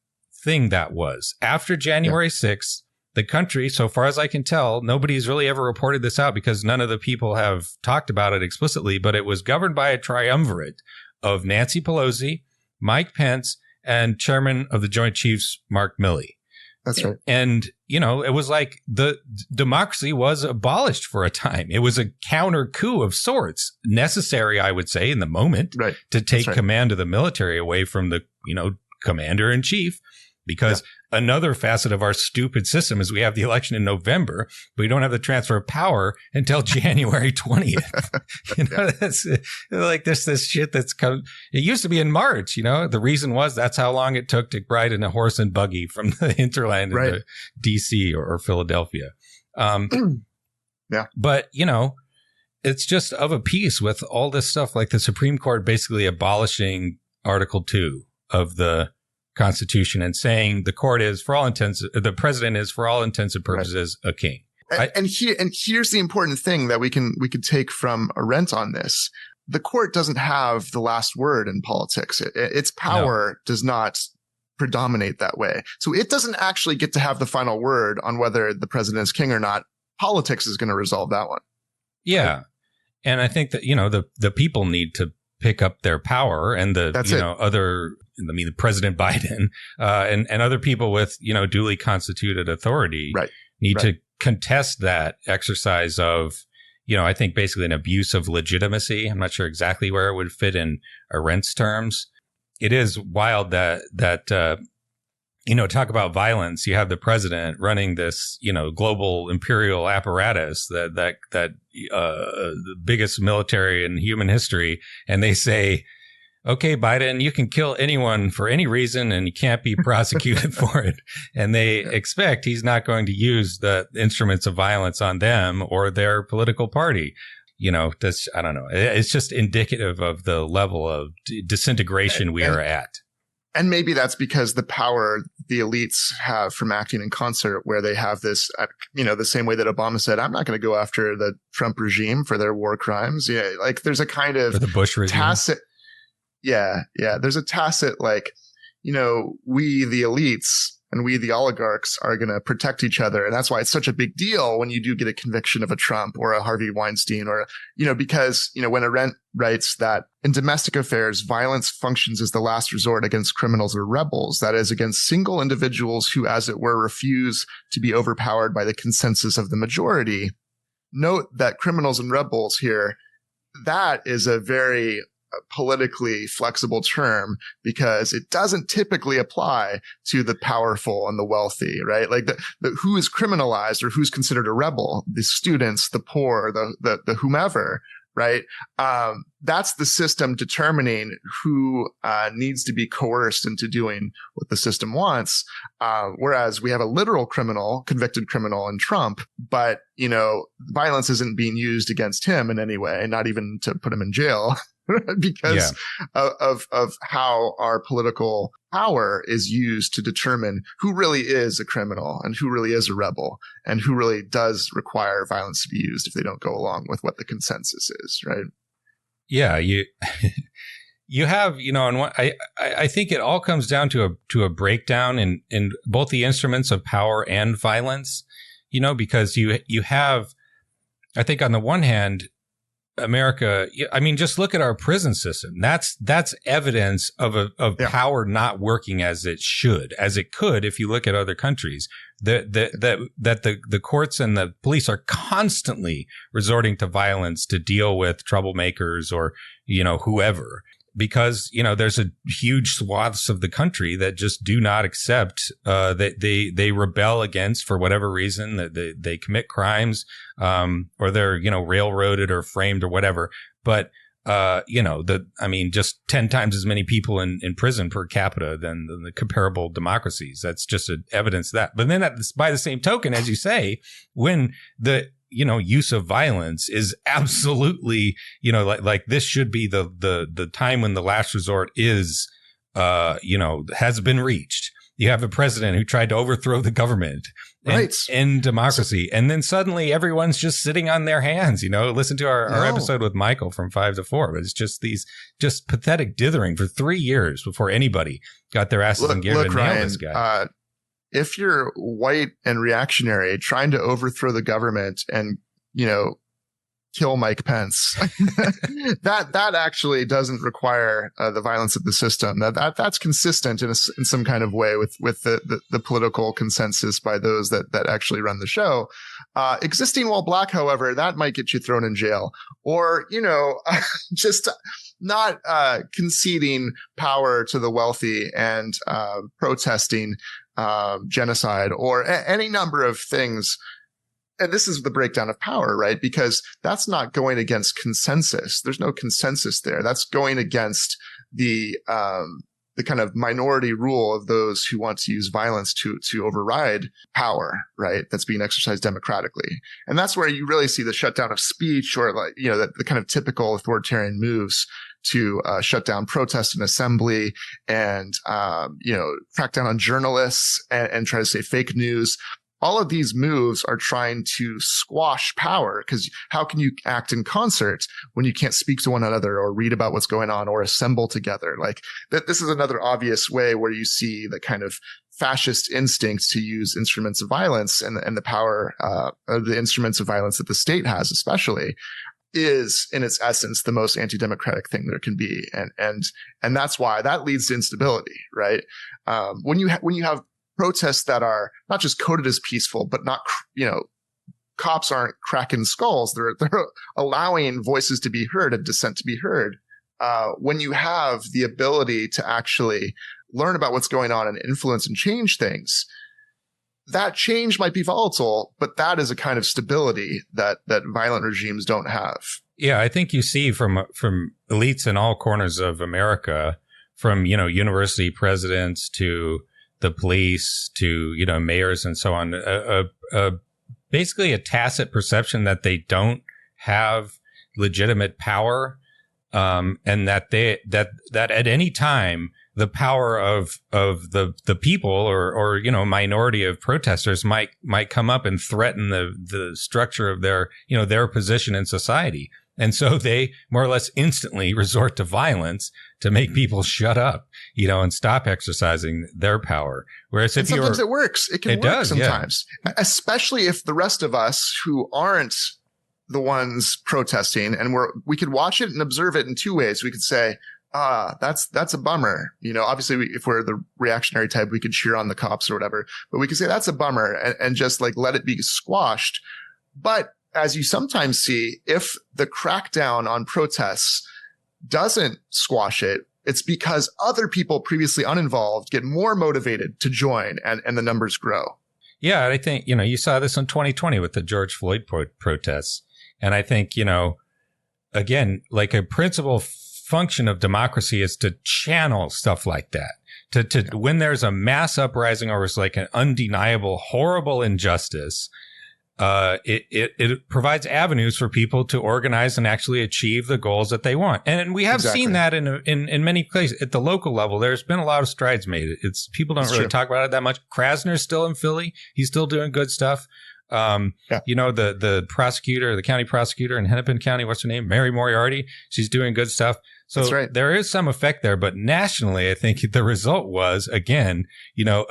thing that was. After January 6th, the country, so far as I can tell, nobody's really ever reported this out because none of the people have talked about it explicitly, but it was governed by a triumvirate of Nancy Pelosi, Mike Pence, and Chairman of the Joint Chiefs, Mark Milley. That's right. And, it was like the democracy was abolished for a time. It was a counter coup of sorts, necessary, I would say, in the moment to take command of the military away from the, commander in chief. Because another facet of our stupid system is we have the election in November, but we don't have the transfer of power until January 20th. That's this shit that's come. It used to be in March, The reason was that's how long it took to ride in a horse and buggy from the hinterland into DC or Philadelphia. But, it's just of a piece with all this stuff, like the Supreme Court basically abolishing Article 2 of the Constitution and saying the president is for all intents and purposes a king. And here's the important thing that we could take from Arendt on this. The court doesn't have the last word in politics. Its power does not predominate that way. So it doesn't actually get to have the final word on whether the president is king or not. Politics is going to resolve that one. Yeah. And I think that, the people need to pick up their power and the President Biden and other people with, duly constituted authority need to contest that exercise of, I think basically an abuse of legitimacy. I'm not sure exactly where it would fit in Arendt's terms. It is wild that talk about violence. You have the president running this, global imperial apparatus that the biggest military in human history. And they say, okay, Biden, you can kill anyone for any reason and you can't be prosecuted for it. And they expect he's not going to use the instruments of violence on them or their political party. That's, I don't know. It's just indicative of the level of disintegration we are at. And maybe that's because the power the elites have from acting in concert, where they have this, the same way that Obama said, I'm not going to go after the Trump regime for their war crimes. Yeah. There's a kind of the Bush regime. Tacit. Yeah. Yeah. There's a tacit, we, the elites, and we, the oligarchs, are going to protect each other. And that's why it's such a big deal when you do get a conviction of a Trump or a Harvey Weinstein, or, because, when Arendt writes that in domestic affairs, violence functions as the last resort against criminals or rebels, that is, against single individuals who, as it were, refuse to be overpowered by the consensus of the majority. Note that criminals and rebels here, that is a very politically flexible term, because it doesn't typically apply to the powerful and the wealthy, right? Like the who is criminalized or who's considered a rebel, the students, the poor, the whomever, right? That's the system determining who needs to be coerced into doing what the system wants. Whereas we have a literal criminal, convicted criminal in Trump, but, violence isn't being used against him in any way, not even to put him in jail. Because of how our political power is used to determine who really is a criminal and who really is a rebel and who really does require violence to be used if they don't go along with what the consensus is, right? Yeah, you have, and what I think it all comes down to a breakdown in both the instruments of power and violence, because you have, I think on the one hand, America, I mean, just look at our prison system. That's evidence of power not working as it should, as it could if you look at other countries. That the courts and the police are constantly resorting to violence to deal with troublemakers or, whoever. Because, there's a huge swaths of the country that just do not accept, that they rebel against, for whatever reason, that they commit crimes, or they're, railroaded or framed or whatever. But, just 10 times as many people in prison per capita than the comparable democracies. That's just evidence of that. But then by the same token, as you say, when the use of violence is absolutely, like this should be the time when the last resort is, has been reached. You have a president who tried to overthrow the government and end democracy. And then suddenly everyone's just sitting on their hands, listen to our episode with Michael from 5 to 4, but it's just these just pathetic dithering for 3 years before anybody got their asses in gear to nail this guy. If you're white and reactionary trying to overthrow the government and, kill Mike Pence, that actually doesn't require the violence of the system. That's consistent in some kind of way with the political consensus by those that actually run the show. Existing while black, however, that might get you thrown in jail, or, just not conceding power to the wealthy and protesting genocide or any number of things. And this is the breakdown of power, right? Because that's not going against consensus. There's no consensus there. That's going against the kind of minority rule of those who want to use violence to override power, right? That's being exercised democratically. And that's where you really see the shutdown of speech, or the kind of typical authoritarian moves to shut down protest and assembly, and crack down on journalists and try to say fake news. All of these moves are trying to squash power, because how can you act in concert when you can't speak to one another or read about what's going on or assemble together? Like this is another obvious way where you see the kind of fascist instincts to use instruments of violence and the power of the instruments of violence that the state has, especially, is in its essence the most anti-democratic thing there can be, and that's why that leads to instability, right? When you have protests that are not just coded as peaceful, but not, cops aren't cracking skulls. They're allowing voices to be heard and dissent to be heard. When you have the ability to actually learn about what's going on and influence and change things, that change might be volatile, but that is a kind of stability that violent regimes don't have. Yeah, I think you see from elites in all corners of America, from, university presidents to the police to, mayors and so on, basically a tacit perception that they don't have legitimate power, and that that at any time the power of the people or minority of protesters might come up and threaten the structure of their position in society. And so they more or less instantly resort to violence to make people shut up, and stop exercising their power. Whereas if sometimes it works. It can work sometimes, especially if the rest of us who aren't the ones protesting, and we could watch it and observe it in two ways. We could say, that's a bummer. Obviously if we're the reactionary type, we could cheer on the cops or whatever, but we could say that's a bummer and just like let it be squashed. But as you sometimes see, if the crackdown on protests doesn't squash it, it's because other people previously uninvolved get more motivated to join and the numbers grow. Yeah. I think, you saw this in 2020 with the George Floyd protests. And I think, again, like a principal function of democracy is to channel stuff like that. When there's a mass uprising over like an undeniable, horrible injustice, it provides avenues for people to organize and actually achieve the goals that they want. And we have seen that in many places at the local level. There's been a lot of strides made. People don't really talk about it that much. Krasner's still in Philly. He's still doing good stuff. The prosecutor, the county prosecutor in Hennepin County, what's her name? Mary Moriarty. She's doing good stuff. So there is some effect there, but nationally, I think the result was, again,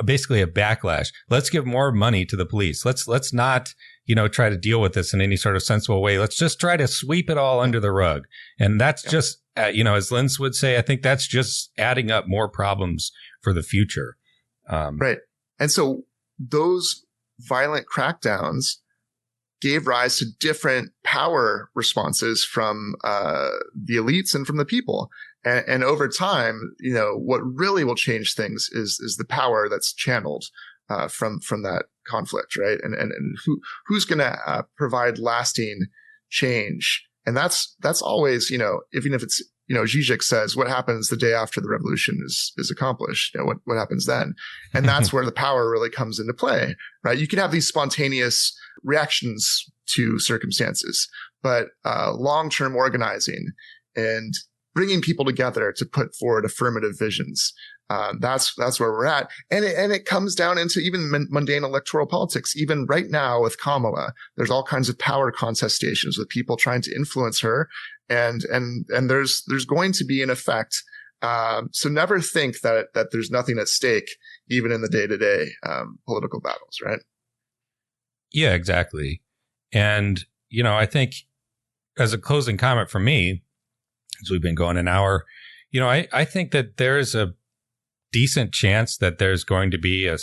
basically a backlash. Let's give more money to the police. Let's not, try to deal with this in any sort of sensible way. Let's just try to sweep it all under the rug. And that's just, as Linz would say, I think that's just adding up more problems for the future. Right. And so those violent crackdowns gave rise to different power responses from the elites and from the people. And over time, what really will change things is the power that's channeled from that conflict, right? And who's going to provide lasting change? And that's always, even if it's, Zizek says, what happens the day after the revolution is accomplished? What happens then? And that's where the power really comes into play, right? You can have these spontaneous reactions to circumstances, but long-term organizing and bringing people together to put forward affirmative visions, that's where we're at. And it comes down into even mundane electoral politics. Even right now with Kamala, there's all kinds of power contestations with people trying to influence her. And there's going to be an effect. So never think that there's nothing at stake, even in the day-to-day political battles, right? Yeah, exactly. And, I think as a closing comment for me, as we've been going an hour, I think that there's a decent chance that there's going to be a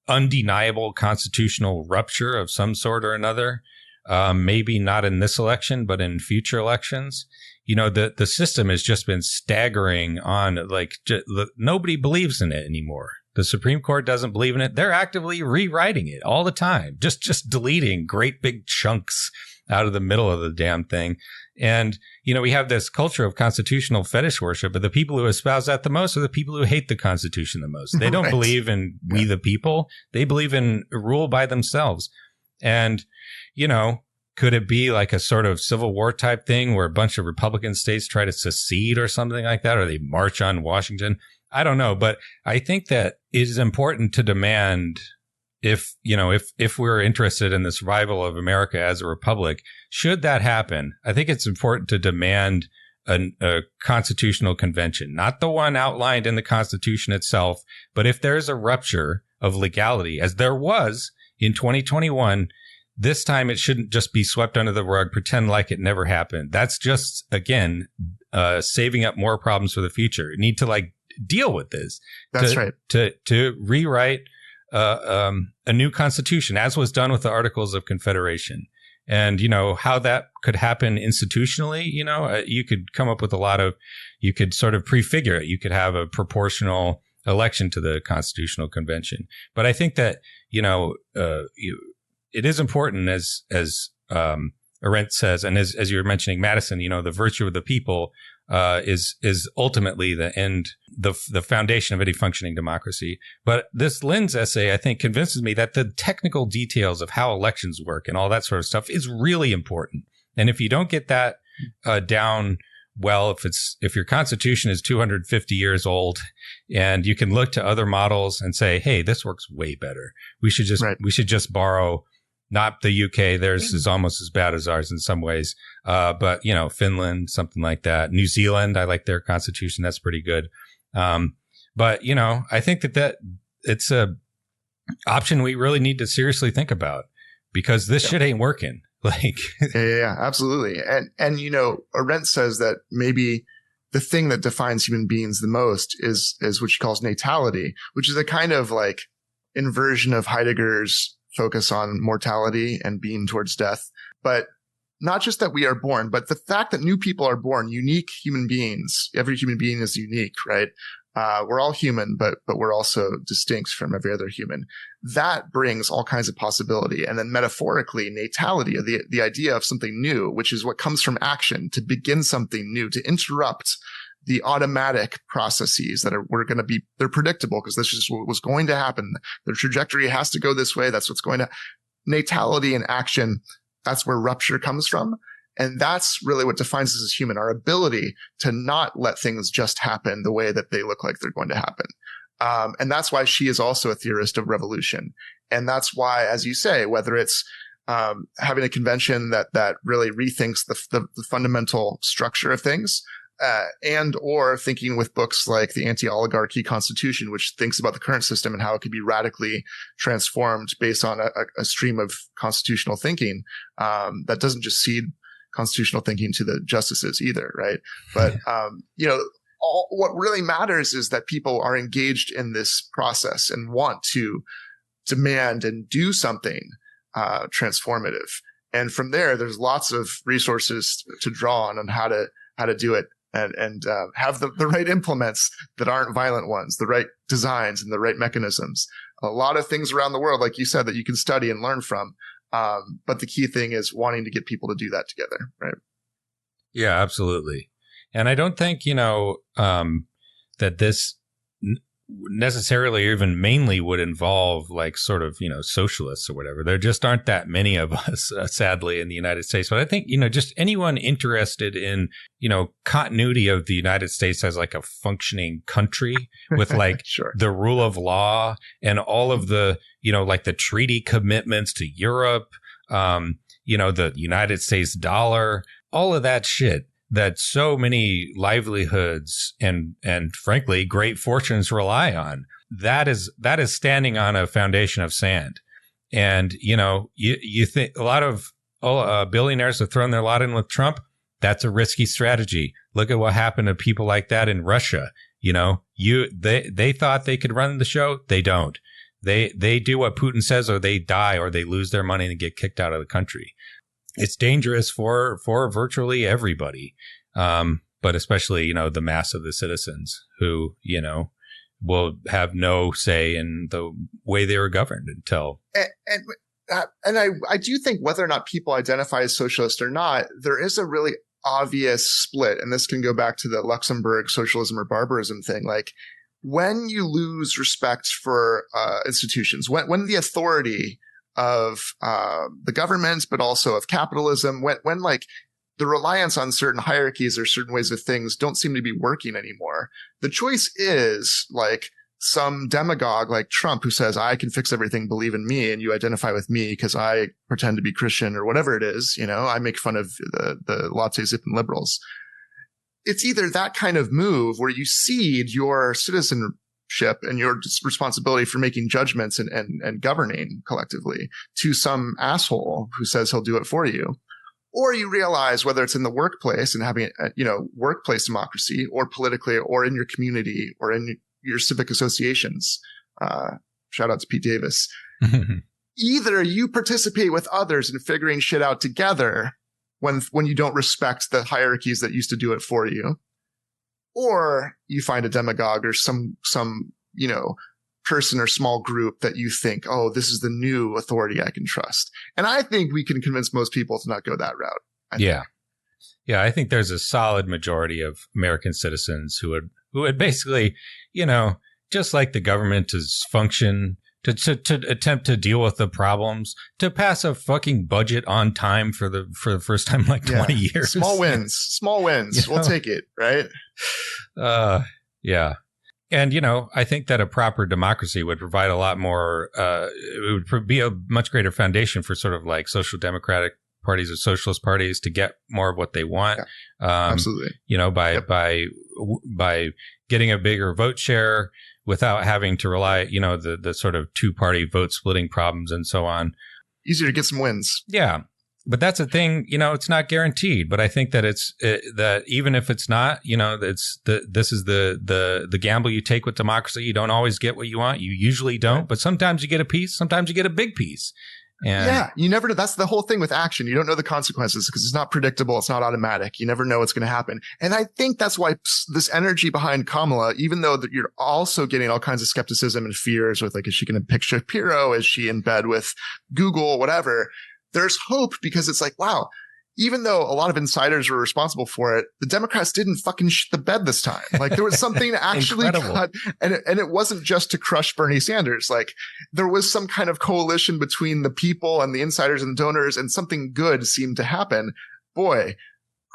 undeniable constitutional rupture of some sort or another. Maybe not in this election, but in future elections. The system has just been staggering on, nobody believes in it anymore. The Supreme Court doesn't believe in it. They're actively rewriting it all the time, just deleting great big chunks out of the middle of the damn thing. And, we have this culture of constitutional fetish worship, but the people who espouse that the most are the people who hate the Constitution the most. They don't believe in we the people. They believe in rule by themselves. And, could it be like a sort of Civil War type thing where a bunch of Republican states try to secede or something like that, or they march on Washington? I don't know, but I think that it is important to demand if we're interested in the survival of America as a republic, should that happen, I think it's important to demand a constitutional convention, not the one outlined in the Constitution itself, but if there's a rupture of legality, as there was in 2021, this time it shouldn't just be swept under the rug, pretend like it never happened. That's just, again, saving up more problems for the future. You need to deal with this. That's right. To rewrite a new constitution, as was done with the Articles of Confederation. And, how that could happen institutionally, you could come up with you could sort of prefigure it. You could have a proportional election to the Constitutional Convention. But I think that, it is important, as Arendt says, and as you were mentioning, Madison, the virtue of the people is ultimately the end, the foundation of any functioning democracy. But this Linz essay, I think, convinces me that the technical details of how elections work and all that sort of stuff is really important. And if you don't get that down well, if your constitution is 250 years old and you can look to other models and say, hey, this works way better, we should just borrow Not the UK. Theirs is almost as bad as ours in some ways. But, you know, Finland, something like that. New Zealand, I like their constitution. That's pretty good. But, you know, I think that it's a option we really need to seriously think about, because this shit ain't working. Like, yeah, absolutely. And, you know, Arendt says that maybe the thing that defines human beings the most is what she calls natality, which is a kind of like inversion of Heidegger's focus on mortality and being towards death. But not just that we are born, but the fact that new people are born, unique human beings. Every human being is unique, right? We're all human, but we're also distinct from every other human. That brings all kinds of possibility. And then metaphorically, natality, the idea of something new, which is what comes from action, to begin something new, to interrupt the automatic processes that they're predictable because this is what was going to happen. The trajectory has to go this way. That's what's going to. Natality and action, that's where rupture comes from. And that's really what defines us as human, our ability to not let things just happen the way that they look like they're going to happen. And that's why she is also a theorist of revolution. And that's why, as you say, whether it's having a convention that really rethinks the fundamental structure of things, and or thinking with books like the Anti-Oligarchy Constitution, which thinks about the current system and how it could be radically transformed based on a stream of constitutional thinking that doesn't just cede constitutional thinking to the justices either, right? But you know, what really matters is that people are engaged in this process and want to demand and do something transformative. And from there's lots of resources to draw on how to do it. And have the right implements that aren't violent ones, the right designs and the right mechanisms. A lot of things around the world, like you said, that you can study and learn from. But the key thing is wanting to get people to do that together, right? Yeah, absolutely. And I don't think, you know, that this necessarily or even mainly would involve like sort of, you know, socialists or whatever. There just aren't that many of us, sadly, in the United States. But I think, you know, just anyone interested in, you know, continuity of the United States as like a functioning country with like sure. the rule of law and all of the, you know, like the treaty commitments to Europe, you know, the United States dollar, all of that shit that so many livelihoods and frankly great fortunes rely on. That is standing on a foundation of sand. And you know, you think a lot of billionaires have thrown their lot in with Trump. That's a risky strategy. Look at what happened to people like that in Russia. You know, they thought they could run the show. They don't. They do what Putin says, or they die, or they lose their money and get kicked out of the country. It's dangerous for virtually everybody, but especially, you know, the mass of the citizens who, you know, will have no say in the way they were governed until. And I do think whether or not people identify as socialist or not, there is a really obvious split. And this can go back to the Luxembourg socialism or barbarism thing. Like when you lose respect for institutions, when the authority of the government, but also of capitalism, when like the reliance on certain hierarchies or certain ways of things don't seem to be working anymore. The choice is like some demagogue like Trump who says, I can fix everything, believe in me, and you identify with me because I pretend to be Christian or whatever it is. You know, I make fun of the latte zipping liberals. It's either that kind of move where you cede your citizenship and your responsibility for making judgments and governing collectively to some asshole who says he'll do it for you. Or you realize whether it's in the workplace and having, you know, workplace democracy, or politically, or in your community, or in your civic associations. Shout out to Pete Davis. Either you participate with others in figuring shit out together when you don't respect the hierarchies that used to do it for you, or you find a demagogue or some, you know, person or small group that you think, oh, this is the new authority I can trust. And I think we can convince most people to not go that route. Yeah. Yeah. I think there's a solid majority of American citizens who would basically, you know, just like the government to function, to attempt to deal with the problems, to pass a fucking budget on time for the first time in like 20 years. Small wins. You know? We'll take it. Right. Yeah. And, I think that a proper democracy would provide a lot more, it would be a much greater foundation for sort of like social democratic parties or socialist parties to get more of what they want. Yeah, absolutely. By getting a bigger vote share without having to rely, the sort of two-party vote splitting problems and so on. Easier to get some wins. Yeah. But that's a thing, it's not guaranteed. But I think that that even if it's not, this is the gamble you take with democracy. You don't always get what you want. You usually don't. Right. But sometimes you get a piece. Sometimes you get a big piece. And yeah, you never know. That's the whole thing with action. You don't know the consequences because it's not predictable. It's not automatic. You never know what's going to happen. And I think that's why this energy behind Kamala, even though that you're also getting all kinds of skepticism and fears with like, is she going to pick Shapiro? Is she in bed with Google? Whatever. There's hope because it's like, wow, even though a lot of insiders were responsible for it, the Democrats didn't fucking shit the bed this time. Like there was something actually cut, and it wasn't just to crush Bernie Sanders. Like there was some kind of coalition between the people and the insiders and the donors, and something good seemed to happen. Boy,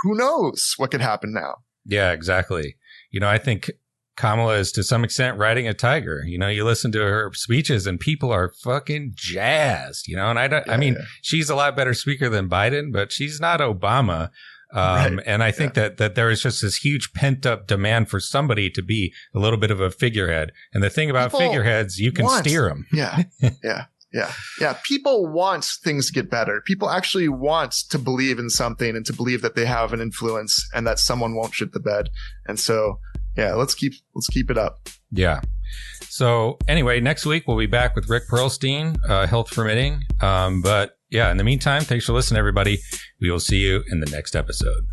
who knows what could happen now? Yeah, exactly. I think Kamala is to some extent riding a tiger. You listen to her speeches and people are fucking jazzed, and I mean, she's a lot better speaker than Biden, but she's not Obama. Right. And I think that there is just this huge pent up demand for somebody to be a little bit of a figurehead. And the thing about figureheads, you can steer them. Yeah. Yeah. People want things to get better. People actually want to believe in something and to believe that they have an influence and that someone won't shit the bed. And so, yeah, let's keep it up. Yeah. So anyway, next week we'll be back with Rick Perlstein, health permitting. But yeah, in the meantime, thanks for listening, everybody. We will see you in the next episode.